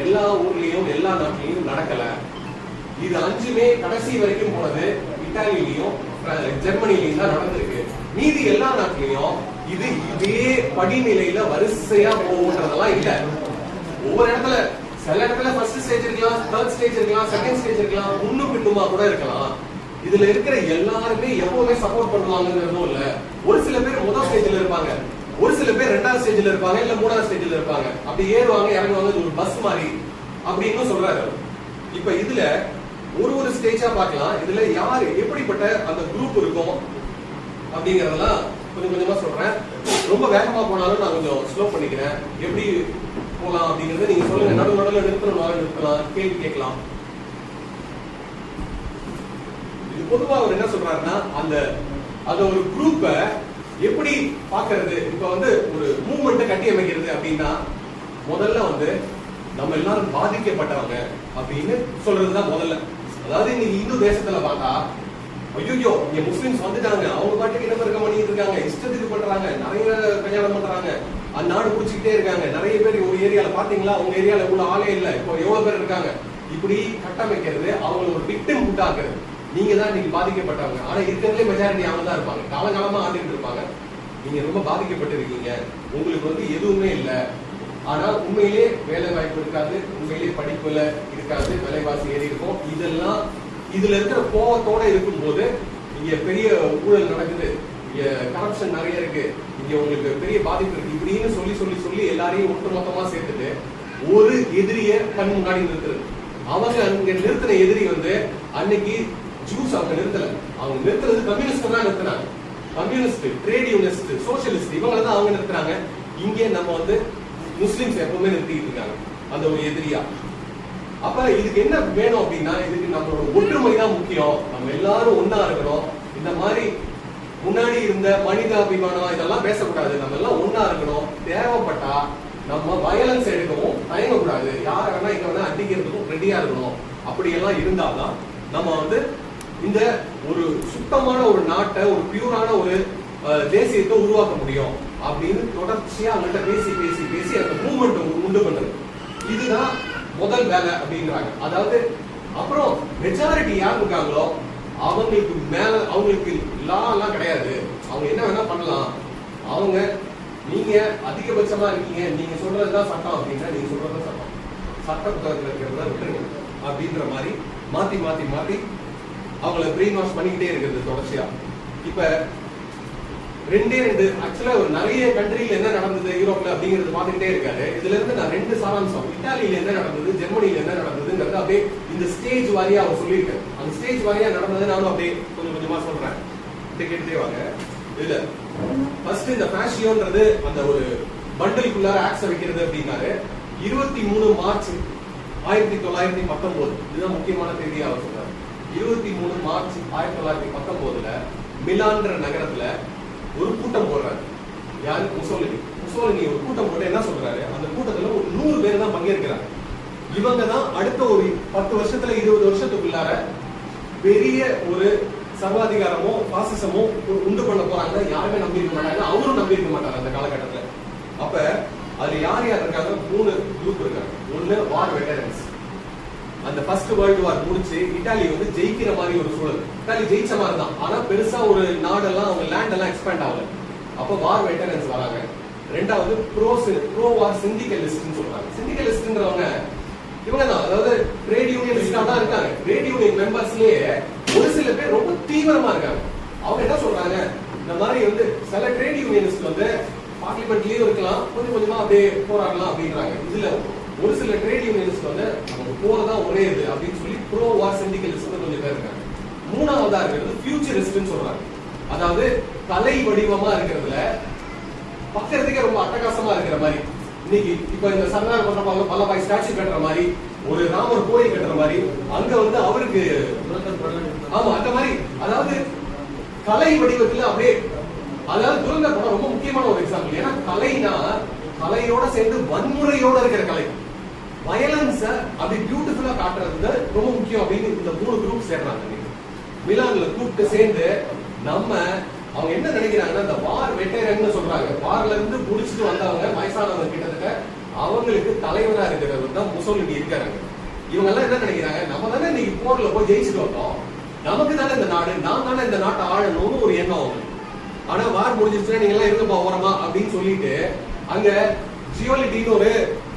எல்லா ஊர்லயும் எல்லா நாட்டிலையும் நடக்கல. இது 5மே கடைசி வரைக்கும் போனது இத்தாலியிலையும் ஜெர்மனிலையும் தான் நடந்திருக்கு. மீதி எல்லா நாட்டிலையும் இது இதே படிநிலையில வரிசையா போகுன்றதெல்லாம் இல்ல. ஒவ்வொரு இடத்துல சில இடத்துல ஃபர்ஸ்ட் ஸ்டேஜ் இருக்கலாம், தேர்ட் ஸ்டேஜ் இருக்கலாம், செகண்ட் ஸ்டேஜ் இருக்கலாம், முன்னும் பின்னுமா கூட இருக்கலாம். இதுல இருக்கிற எல்லாருமே எப்பவுமே சப்போர்ட் பண்ணுவாங்கிறதும் இல்ல. ஒரு சில பேர் முதல் ஸ்டேஜ்ல இருப்பாங்க, ஒரு சில பேர் 2வது ஸ்டேஜ்ல இருப்பாங்க, இல்ல 3வது ஸ்டேஜ்ல இருப்பாங்க. அப்படி ஏறுவாங்க இறங்குவாங்க, இது ஒரு பஸ் மாதிரி அப்படின்னு சொல்றாரு. இப்ப இதுல ஒரு ஸ்டேஜா பார்க்கலாம். இதுல யாரு எப்படிப்பட்ட அந்த குரூப் இருக்கும் அப்படிங்கறதெல்லாம் கொஞ்சம் கொஞ்சமா சொல்றேன். ரொம்ப வேகமா போனாலும் நான் கொஞ்சம் ஸ்லோ பண்ணிக்கிறேன். எப்படி போலாம் அப்படிங்கறத நீங்க சொல்லுங்க. நடுவில் நிறுத்தலாம், கேள்வி கேட்கலாம். இது பொதுவா அவர் என்ன சொல்றாருன்னா, அந்த ஒரு குரூப்ப எப்படி பாக்குறது. இப்ப வந்து ஒரு மூவ்மெண்ட் கட்டி அமைக்கிறது அப்படின்னா முதல்ல வந்து நம்ம எல்லாரும் பாதிக்கப்பட்டவங்க அப்படின்னு சொல்றதுதான் முதல்ல. அதாவது இன்னைக்கு இந்து தேசத்துல பார்த்தா ஐயோ இங்க முஸ்லிம்ஸ் வந்துட்டாங்க, அவங்க பாட்டுக்கு இனப்பெருக்கம் பண்ணிட்டு இருக்காங்க, இஷ்டத்துக்கு பண்றாங்க, நிறைய கல்யாணம் பண்றாங்க, அந்த நாடு குடிச்சுக்கிட்டே இருக்காங்க. நிறைய பேர் ஒரு ஏரியால பாத்தீங்களா, உங்க ஏரியால கூட ஆளே இல்ல, இப்போ எவ்வளவு பேர் இருக்காங்க. இப்படி கட்டமைக்கிறது அவங்களை ஒரு விக்டிம் உண்டாக்குறது. நீங்க தான் இன்னைக்கு பாதிக்கப்பட்டவங்க. ஆனா இருக்கிறதுலே மெஜாரிட்டி அவங்க தான் இருப்பாங்க, காலகாலமா ஆண்டுட்டு இருப்பாங்க. நீங்க ரொம்ப பாதிக்கப்பட்டு இருக்கீங்க, உங்களுக்கு வந்து எதுவுமே இல்லை. ஆனா உண்மையிலே வேலை வாய்ப்பு இருக்காது, உண்மையிலே படிப்புல இருக்காது, விலைவாசி ஏறி இருக்கும். இதெல்லாம் இதுல இருக்கிற கோவத்தோட இருக்கும்போது இங்க பெரிய ஊழல் நடக்குது, இங்க கரப்ஷன் நிறைய இருக்கு, இங்க உங்களுக்கு பெரிய பாதிப்பு இருக்கு இப்படின்னு சொல்லி சொல்லி சொல்லி எல்லாரையும் ஒட்டுமொத்தமா சேர்த்துட்டு ஒரு எதிரிய கண் முன்னாடி நிறுத்துறது. அவங்க அங்க நிறுத்தின எதிரி வந்து அன்னைக்கு ஜூஸ் அவங்க நிறுத்தல, அவங்க நிறுத்துறது கம்யூனிஸ்ட் தான் நிறுத்தினாங்க. கம்யூனிஸ்ட், ட்ரேட் யூனிஸ்ட், சோசியலிஸ்ட் இவங்களை தான் அவங்க நிறுத்துறாங்க. இங்கே நம்ம வந்து முஸ்லிம்ஸ் எப்பவுமே நிறுத்திட்டு இருக்காங்க அந்த ஒரு எதிரியா. அப்ப இதுக்கு என்ன வேணும் அப்படின்னா, இதுக்கு நம்மளோட ஒற்றுமை தான் முக்கியம். நம்ம எல்லாரும் ஒன்னா இருக்கணும். இந்த மாதிரி முன்னாடி இருந்த மனிதாபிமானம் இதெல்லாம் பேசக்கூடாது. நம்ம எல்லாம் ஒன்னா இருக்கணும். தேவைப்பட்டா நம்ம வயலன்ஸ் எடுக்கவும் தயங்கக்கூடாது. யார வேணா இங்க வேணா அடிக்கிறதுக்கும் ரெடியா இருக்கணும். அப்படி எல்லாம் இருந்தாதான் நம்ம வந்து இந்த ஒரு சுத்தமான ஒரு நாட்டை, ஒரு பியூரான ஒரு தேசியத்தை உருவாக்க முடியும் அப்படின்னு தொடர்ச்சியா அவங்கள்ட்ட பேசி பேசி பேசி அந்த மூவ்மெண்ட் உண்டு பண்றது. இதுதான் முதல் வேலை அப்படின்றாங்க. அதாவது அப்புறம் மெஜாரிட்டி யார் இருக்காங்களோ அவங்களுக்கு மேல அவங்களுக்கு லா எல்லாம் கிடையாது, அவங்க என்ன வேணா பண்ணலாம். அவங்க நீங்க அதிகபட்சமா இருக்கீங்க, நீங்க சொல்றதுதான் சட்டம் அப்படின்னா நீங்க சொல்றதுதான் சட்டம், சட்ட புத்தகத்துல இருக்கிறதா விட்டுருங்க அப்படின்ற மாதிரி மாத்தி மாத்தி மாத்தி அவங்கள பிரெயின் வாஷ் பண்ணிக்கிட்டே இருக்கிறது தொடர்ச்சியா. இப்ப ரெண்டு ஆக்சுவலா ஒரு நிறைய கண்ட்ரில என்ன நடந்தது யூரோப்ல அப்படிங்கறது பாத்துக்கிட்டே இருக்காரு. இதுல இருந்து நான் 2 சாராம்சம், இத்தாலியில என்ன நடந்தது, ஜெர்மனியில என்ன நடந்ததுங்கிறது அப்படியே இந்த ஸ்டேஜ் வாரியா அவர் சொல்லியிருக்காரு. அந்த ஸ்டேஜ் வாரியா நடந்தது நானும் அப்படியே கொஞ்சம் கொஞ்சமா சொல்றேன், கேட்டுட்டே வாங்க. இல்ல ஃபர்ஸ்ட் இந்த ஃபேஷியோன்றது அந்த ஒரு பண்டலுக்குள்ளார ஆக்ஸ் வைக்கிறது அப்படின்னாரு. 23 மார்ச் 1919 இதுதான் முக்கியமான தேதியா அவர் சொல்றாரு. 23 மார்ச் 1919ல மிலான்ற நகரத்துல ஒரு கூட்டம் போடுறாரு. யாரு? முசோலினி ஒரு கூட்டம் போட்டு என்ன சொல்றாரு, அந்த கூட்டத்துல ஒரு 100 பேர் தான் பங்கேற்கிறாங்க. இவங்க தான் அடுத்த ஒரு 10 வருஷத்துல 20 வருஷத்துக்குள்ளார பெரிய ஒரு சர்வாதிகாரமோ பாசிசமோ உண்டு பண்ண போறாங்க. யாருமே நம்பி இருக்க மாட்டாங்க, அவரும் நம்பி இருக்க மாட்டாங்க அந்த காலகட்டத்துல. அப்ப அதுல யார் யார் இருக்காங்க? 3 குரூப் இருக்காங்க. ஒண்ணு வார் வெட்டரன்ஸ். அந்த ஃபர்ஸ்ட் வேர்ல்டு வார் முடிச்சு இத்தாலி வந்து ஜெயிக்கிற மாதிரி ஒரு சூழல். இத்தாலி ஜெயிச்ச மாதிரி தான், ஆனா பெருசா ஒரு நாடெல்லாம் அவங்க லேண்ட் எல்லாம் எக்ஸ்பேண்ட் ஆகல. அப்ப வார் வெட்டரன்ஸ் வராங்க. ரெண்டாவது ப்ரோ வார் சிண்டிகலிஸ்ட்னு சொல்றாங்க. சிண்டிகலிஸ்ட்ன்றவங்க இவங்க தான், அதாவது ட்ரேட் யூனியனிஸ்டா தான் இருக்காங்க. ட்ரேட் யூனியன் மெம்பர்ஸ்லயே ஒரு சில பேர் ரொம்ப தீவிரமா இருக்காங்க. அவங்க என்ன சொல்றாங்க, இந்த மாதிரி வந்து சில ட்ரேட் யூனியனிஸ்ட் வந்து பார்லிமெண்ட்லயும் இருக்கலாம், கொஞ்சம் கொஞ்சமா அப்படியே போராடலாம் அப்படின்றாங்க. இதுல ஒரு சில ட்ரேட் யூனியனிஸ்ட் வந்து நமக்கு போறதான் ஒரே இது அப்படின்னு சொல்லி ப்ரோ வார் சிண்டிகலிஸ்ட் கொஞ்சம் பேர் இருக்காங்க. மூணாவதா இருக்கிறது ஃபியூச்சரிஸ்ட்னு சொல்றாங்க. அதாவது கலை வடிவமா இருக்கிறதுல பக்கத்துக்கே ரொம்ப அட்டகாசமா இருக்கிற மாதிரி. இன்னைக்கு இப்ப இந்த சர்தார் வல்லபாய் ஸ்டாச்சு கட்டுற மாதிரி, ஒரு ராமர் கோயில் கட்டுற மாதிரி, அங்க வந்து அவருக்கு ஆமா அந்த மாதிரி, அதாவது கலை வடிவத்துல அப்படியே, அதாவது துரந்தர் படம் ரொம்ப முக்கியமான ஒரு எக்ஸாம்பிள். ஏன்னா கலைனா கலையோட சேர்ந்து வன்முறையோட இருக்கிற கலை, வயலன்ஸ அப்படி பியூட்டிஃபுல்லா காட்டுறது ரொம்ப முக்கியம் அப்படின்னு இந்த 3 குரூப் சேர்றாங்க. மிலான்ல கூப்பிட்டு சேர்ந்து நம்ம அவங்க என்ன நினைக்கிறாங்கன்னா, இந்த வார் வெட்டரன் சொல்றாங்க. வார்ல இருந்து புடிச்சிட்டு வந்தவங்க வயசானவங்க கிட்டத்தட்ட அவங்களுக்கு தலைவரா இருக்கிறவர் தான் முசோலினி இருக்காங்க. இவங்க எல்லாம் என்ன நினைக்கிறாங்க, நம்ம தானே இன்னைக்கு போர்ல போய் ஜெயிச்சுட்டு வந்தோம், நமக்கு தானே இந்த நாடு, நான் தானே இந்த நாட்டை ஆளணும்னு ஒரு எண்ணம் அவங்களுக்கு. ஆனா வார் முடிஞ்சிருச்சுன்னா நீங்க எல்லாம் இருக்க போறோமா அப்படின்னு சொல்லிட்டு அங்க ஜியோலிட்டின்னு ஒரு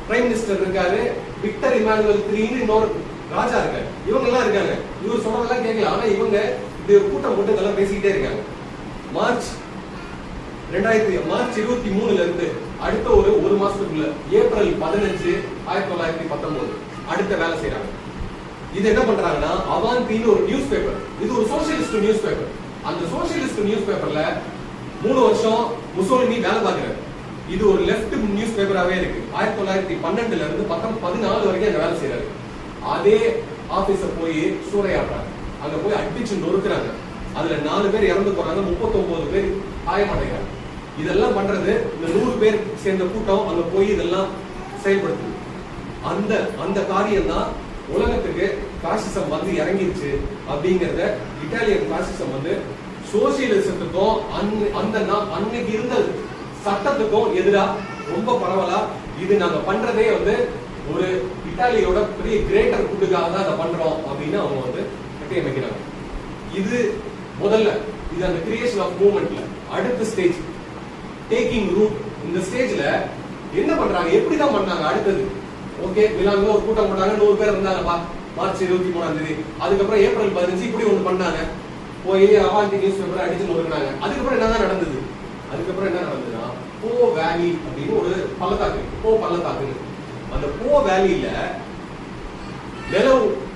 பிரைம் மினிஸ்டர் இருக்காரு, விக்டர் இமானுவல் III இன்னொரு ராஜா இருக்காரு, இவங்க எல்லாம் இருக்காங்க. இவர் சொல்றதெல்லாம் கேட்கல. ஆனா இவங்க இந்த கூட்டம் போட்டு இதெல்லாம் பேசிக்கிட்டே இருக்காங்க. மார்ச் 23 இருந்து அடுத்த ஒரு மாசத்துக்குள்ள ஏப்ரல் 15, 1919 அடுத்த வேலை செய்யறாங்க. இது என்ன பண்றாங்கன்னா அவாந்தின்னு ஒரு நியூஸ் பேப்பர், இது ஒரு சோசியலிஸ்ட் நியூஸ் பேப்பர். அந்த சோசியலிஸ்ட் நியூஸ் பேப்பர்ல 3 வருஷம் முசோலினி வேலை பார்க்கிறாரு. இது ஒரு லெஃப்ட் நியூஸ் பேப்பராவே இருக்கு. 1912 இருந்து 14 வரைக்கும் அங்க வேலை செய்யறாரு. அதே ஆபீஸ போய் சூறையாடுறாங்க, அங்க போய் அடிச்சு நொறுக்குறாங்க. அதுல 4 பேர் இறந்து போறாங்க, 39 பேர் காயமடைகிறாங்க. இதெல்லாம் பண்றது இந்த 100 பேர் சேர்ந்த கூட்டம் அங்க போய் இதெல்லாம் செயல்படுத்துது. அந்த காரியம் தான் உலகத்துக்கு பாசிசம் வந்து இறங்கிருச்சு அப்படிங்கறத, இட்டாலியன் பாசிசம் வந்து சோசியலிசத்துக்கும் அன்னைக்கு இருந்த சட்டத்துக்கும் எதிரா ரொம்ப பரவலா இது நாங்க பண்றதே வந்து ஒரு இத்தாலியோட பெரிய கிரேட்டர் குட்டுக்காக தான் அதை பண்றோம் அப்படின்னு அவங்க வந்து கட்டியமைக்கிறாங்க. இது முதல்ல இது அந்த கிரியேஷன் ஆஃப் மூவ்மெண்ட்ல அடுத்த ஸ்டேஜ் டேக்கிங் ரூட். இந்த ஸ்டேஜ்ல என்ன பண்றாங்க, எப்படிதான் பண்ணாங்க அடுத்தது? ஓகே, மிலான்ல ஒரு கூட்டம் போட்டாங்க, 100 பேர் இருந்தாங்கப்பா மார்ச் 23 அதுக்கப்புறம் ஏப்ரல் 15 இப்படி ஒண்ணு பண்ணாங்க, போய் அவாந்தி நியூஸ் பேப்பர் அடிச்சு நொறுக்குனாங்க. அதுக்கப்புறம் என்னதான் நடந்தது? அதுக்கப்புறம் என்ன நடந்ததுன்னா போ வேலி அப்படின்னு ஒரு பள்ளத்தாக்கு, போ பள்ளத்தாக்கு. அந்த போ வேலியில நில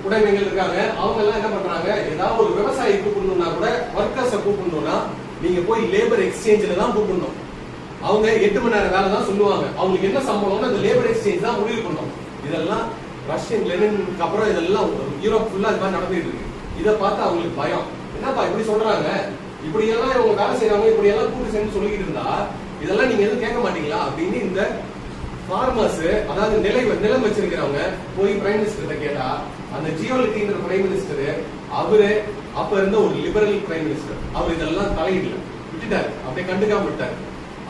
உடைமைகள் இருக்காங்க. அவங்க எல்லாம் என்ன பண்றாங்க, ஏதாவது ஒரு விவசாயி கூப்பிடணும்னா கூட ஒர்க்கர்ஸை கூப்பிடணும்னா நீங்க போய் லேபர் எக்ஸ்சேஞ்சில தான் கூப்பிடணும். அவங்க 8 மணி நேரம் வேலை தான் சொல்லுவாங்க. அவங்களுக்கு என்ன சம்பளம்னு அந்த லேபர் எக்ஸ்சேஞ்ச் தான் முடிவு பண்ணணும். இதெல்லாம் ரஷ்யன் லெனினுக்கு அப்புறம் இதெல்லாம் யூரோப் ஃபுல்லா இது மாதிரி நடந்துட்டு இருக்கு. இதை பார்த்து அவங்களுக்கு பயம், என்னப்பா இப்படி சொல்றாங்க, இப்படி எல்லாம் இவங்க வேலை செய்யறாங்க, இப்படி எல்லாம் கூட்டு சேர்ந்து சொல்லிக்கிட்டு இருந்தா இதெல்லாம் நீங்க எதுவும் கேட்க மாட்டீங்களா அப்படின்னு இந்த ஃபார்மர்ஸ், அதாவது நிலம் வச்சிருக்கிறவங்க போய் பிரைம் மினிஸ்டர் கேட்டா, அந்த ஜியோலிட்டின்ற பிரைம் மினிஸ்டர் அவரு அப்ப இருந்த ஒரு லிபரல் பிரைம் மினிஸ்டர், அவர் இதெல்லாம் தலையிடல, விட்டுட்டாரு, அப்படியே கண்டுக்காம விட்டாரு.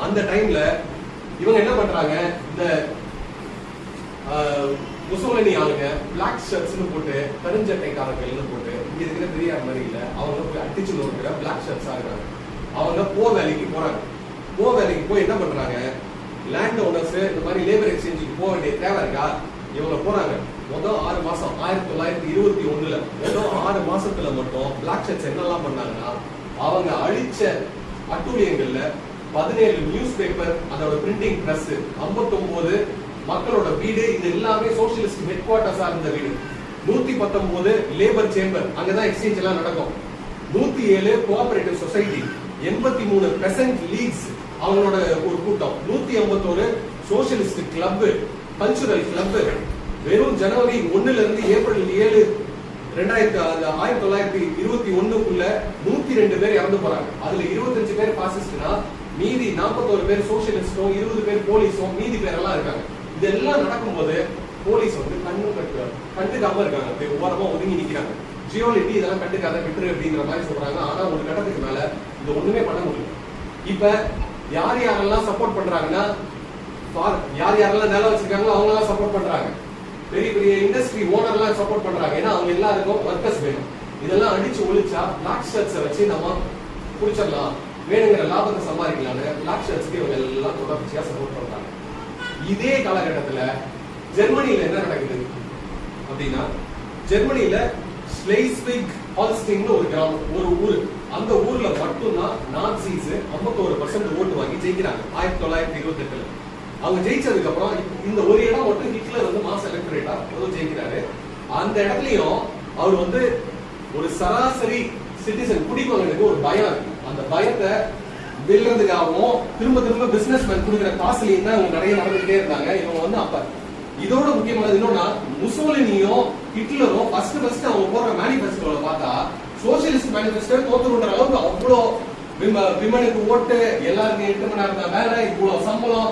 அந்த டைம்ல இவங்க என்ன பண்றாங்க, இந்த முசோலினி ஆளுங்க பிளாக் ஷர்ட்ஸ்னு போட்டு கருஞ்சட்டைக்காரர்கள்னு போட்டு இங்க இருக்கிற பெரியார் மாதிரி இல்ல, அவங்க போய் அடிச்சு நோக்கிற பிளாக் ஷர்ட்ஸா இருக்காங்க. அவங்க போ வேலைக்கு போறாங்க. போ வேலைக்கு போய் என்ன பண்றாங்க, லேண்ட் ஓனர்ஸ் இந்த மாதிரி லேபர் எக்ஸ்சேஞ்சுக்கு போக வேண்டிய தேவை இருக்கா, இவங்க போறாங்க. மொதல் 6 மாசம் 1921 மொதல் 6 மாசத்துல மட்டும் பிளாக் ஷர்ட்ஸ் என்னெல்லாம் பண்ணாங்கன்னா, அவங்க அழிச்ச அட்டூழியங்கள்ல 17 நியூஸ் பேப்பர், அதோட பிரிண்டிங் பிரஸ், 59 மக்களோட வீடு, இது எல்லாமே சோசியலிஸ்ட் ஹெட் குவார்ட்டர்ஸா இருந்த வீடு, 119 லேபர் சேம்பர், அங்கதான் எக்ஸ்சேஞ்ச் எல்லாம் நடக்கும், 107 கோஆபரேட்டிவ் சொசைட்டி, 83 பெசன்ட் லீக்ஸ் அவங்களோட ஒரு கூட்டம், 151 சோசியலிஸ்ட் கிளப், கல்ச்சுரல் கிளப். வெறும் ஜனவரி 1 இருந்து ஏப்ரல் 7, 1921 102 பேர் இறந்து போறாங்க. அதுல 25 பேர் பாசிஸ்ட்னா, மீதி 41 பேர் சோசியலிஸ்டும், 20 பேர் போலீஸும், மீதி பேரெல்லாம் இருக்காங்க. இதெல்லாம் நடக்கும்போது போலீஸ் வந்து கண்டுக்காம இருக்காங்க, ஓரமா ஒதுங்கி நிக்கிறாங்க. ஜியோலிட்டி இதெல்லாம் கண்டுக்காத விட்டுரு அப்படிங்கிற மாதிரி சொல்றாங்க. ஆனா ஒரு கட்டத்துக்கு மேல இது ஒண்ணுமே பண்ண முடியல. இப்ப யாரெல்லாம் சப்போர்ட் பண்றாங்கன்னா, யாரெல்லாம் நிலம் வச்சிருக்காங்களோ அவங்க எல்லாம் சப்போர்ட் பண்றாங்க. பெரிய பெரிய இண்டஸ்ட்ரி ஓனர்லாம் சப்போர்ட் பண்றாங்க. ஏன்னா அவங்க எல்லாருக்கும் ஒர்க்கர்ஸ் வேணும். இதெல்லாம் அடிச்சு ஒழிச்சா பிளாக் ஷர்ட்ஸை வச்சு நம்ம குடிச்சிடலாம், வேணுங்கிற லாபத்தை சம்பாதிக்கலாம்னு பிளாக் ஷர்ட்ஸ்க்கு இவங்க எல்லாம் தொடர்ச்சியா சப்போர்ட் பண்றாங்க. இதே காலகட்டத்துல ஜெர்மனியில என்ன நடக்குது அப்படின்னா, ஜெர்மனியில ஸ்லைஸ்விக் ஹால்ஸ்டிங்னு ஒரு கிராமம், ஒரு ஊரு. அந்த ஊர்ல மட்டும்தான் நாட்சிஸ் 51% ஓட்டு வாங்கி ஜெயிக்கிறாங்க 1928. அவங்க ஜெயிச்சதுக்கு அப்புறம் இந்த ஒரு இடம் மட்டும் ஹிட்லர் வந்து மாஸ் எலக்டரேட்டா ஜெயிக்கிறாரு. அந்த இடத்துலயும் அவர் வந்து ஒரு சராசரி சிட்டிசன் குடிமகனுக்கு ஒரு பயம் இருக்கு. அந்த பயத்தை வெல்றதுக்காகவும் திரும்ப திரும்ப பிசினஸ் மேன் கொடுக்குற காசுலையும் தான் அவங்க நிறைய நடந்துகிட்டே இருந்தாங்க. இவங்க வந்து அப்ப இதோட முக்கியமானது என்னன்னா, முசோலினியும் ஹிட்லரும் ஃபர்ஸ்ட் அவங்க போடுற மேனிஃபெஸ்டோல பார்த்தா சோசியலிஸ்ட் மேனிஃபெஸ்டோ தோத்துருன்ற அளவுக்கு அவ்வளோ விமனுக்கு ஓட்டு, எல்லாருக்கும் 8 மணி நேரம் தான் வேலை, இவ்வளவு சம்பளம்,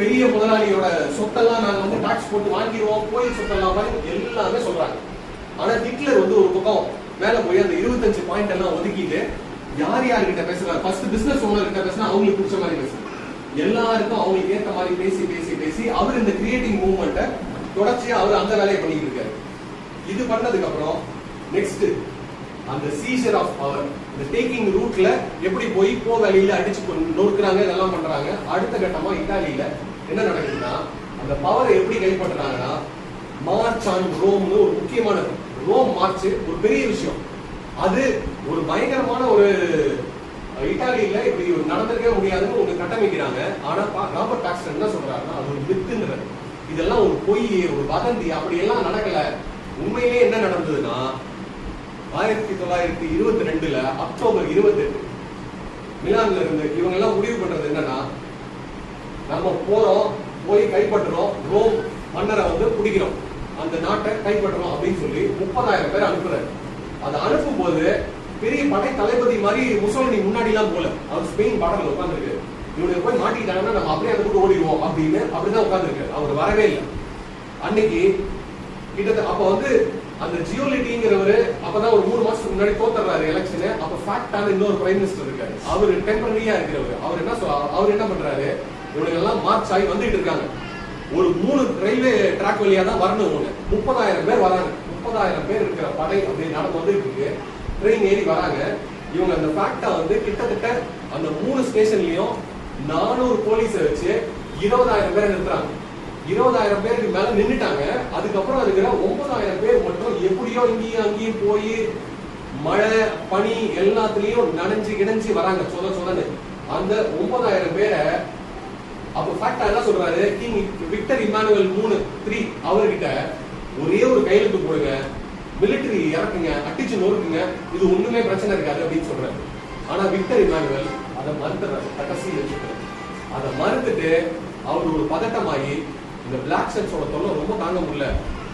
பெரிய முதலாளியோட சொத்தெல்லாம் நாங்க வந்து டாக்ஸ் போட்டு வாங்கிடுவோம், கோயில் சொத்தெல்லாம் எல்லாமே சொல்றாங்க. ஆனா ஹிட்லர் வந்து ஒரு பக்கம் மேல போய் அந்த 25 பாயிண்ட் எல்லாம் ஒதுக்கிட்டு யார்கிட்ட பேசுறாரு, ஃபர்ஸ்ட் பிசினஸ் ஓனர் கிட்ட பேசினா அவங்களுக்கு பிடிச்ச மாதிரி பேசுறாரு, எல்லாருக்கும் அவங்களுக்கு ஏத்த மாதிரி பேசி பேசி பேசி அவர் இந்த கிரியேட்டிங் மூவ்மெண்ட்டை தொடர்ச்சியா அவர் அந்த வேலையை பண்ணிட்டு இருக்காரு. இது பண்ணதுக்கு அப்புறம் நெக்ஸ்ட் அந்த சீசர் ஆஃப் பவர், இந்த டேக்கிங் ரூட்ல எப்படி போய் வேலையில அடிச்சு நொறுக்குறாங்க, இதெல்லாம் பண்றாங்க. அடுத்த கட்டமா இத்தாலியில என்ன நடக்குதுன்னா, அந்த பவரை எப்படி கைப்பற்றுறாங்கன்னா, மார்ச் ஆன் ரோம்னு ஒரு முக்கியமானது. ரோம் மார்ச் ஒரு பெரிய விஷயம். அது ஒரு பயங்கரமான ஒரு இத்தாலியில இப்படி நடந்திருக்கவே முடியாதுன்னு ஒரு கட்டமைக்கிறாங்க. ஆனா ராபர்ட் பாக்ஸ்டன் என்ன சொல்றாருன்னா, அது ஒரு மித்துன்றது, இதெல்லாம் ஒரு பொய், ஒரு வதந்தி, அப்படி எல்லாம் நடக்கல. உண்மையிலேயே என்ன நடந்ததுன்னா 1922 அக்டோபர் 28 மிலான்ல இருந்து இவங்க எல்லாம் முடிவு பண்றது என்னன்னா, நம்ம போறோம், போய் கைப்பற்றுறோம், ரோம் மன்னரை வந்து பிடிக்கிறோம், அந்த நாட்டை கைப்பற்றுறோம் அப்படின்னு சொல்லி 30,000 பேர் அனுப்புறாரு. அதை அனுப்பும் போது பெரிய படை தளபதி மாதிரி முசோலினி முன்னாடி எல்லாம் போல, அவர் ஸ்பெயின் பார்டர்ல உட்கார்ந்துருக்கு. இவனுக்கு போய் மாட்டிக்கிட்டாங்கன்னா நம்ம அப்படியே அந்த கூட ஓடிடுவோம் அப்படின்னு அப்படிதான் உட்கார்ந்துருக்கு. அவர் வரவே இல்லை அன்னைக்கு. கிட்டத்தட்ட அப்ப வந்து அந்த ஜியோலிட்டிங்கிறவரு அப்பதான் ஒரு 3 மாசத்துக்கு முன்னாடி தோத்துறாரு எலெக்ஷன். அப்ப ஃபேக்டான இன்னொரு பிரைம் மினிஸ்டர் இருக்காரு, அவரு டெம்பரரியா இருக்கிறவர். அவர் என்ன பண்றாரு, இவங்க எல்லாம் மார்ச் ஆகி வந்துட்டு இருக்காங்க. ஒரு 3 ரயில்வே ட்ராக் வழியா தான் வரணும். 30,000 பேர் வராங்க. 30,000 பேர் இருக்கிற படை அப்படி நடந்து வந்துட்டு இருக்கு. ட்ரெயின் ஏறி வராங்க. இவங்க அந்த ஃபேக்டா வந்து கிட்டத்தட்ட அந்த 3 ஸ்டேஷன்லயும் 400 போலீஸை வச்சு 20,000 பேரை நிறுத்துறாங்க. 20,000 பேருக்கு மேல நின்னுட்டாங்க. அதுக்கப்புறம் இருக்கிற 9,000 பேர் மட்டும் எப்படியோ இங்கேயும் அங்கேயும் போய் மழை பனி எல்லாத்துலயும் நனைஞ்சு கிடஞ்சி வராங்க. சொதன்னு அந்த 9,000 பேரை அப்ப ஃபேக்டா என்ன சொல்றாரு, கிங் விக்டர் இமானுவேல் 3 அவர்கிட்ட ஒரே ஒரு கையெழுத்து போடுங்க, மிலிட்டரி இறக்குங்க, அடிச்சு நொறுக்குங்க, இது ஒண்ணுமே பிரச்சனை இருக்காது அப்படின்னு சொல்றாரு. ஆனா விக்டர் இமானுவேல் அதை மறுத்துறாரு. கடைசி வச்சுக்கிறாரு. அதை மறுத்துட்டு அவர் ஒரு பதட்டமாகி, இந்த பிளாக் ஷர்ட்ஸோட தொல்லை ரொம்ப தாங்க முடியல,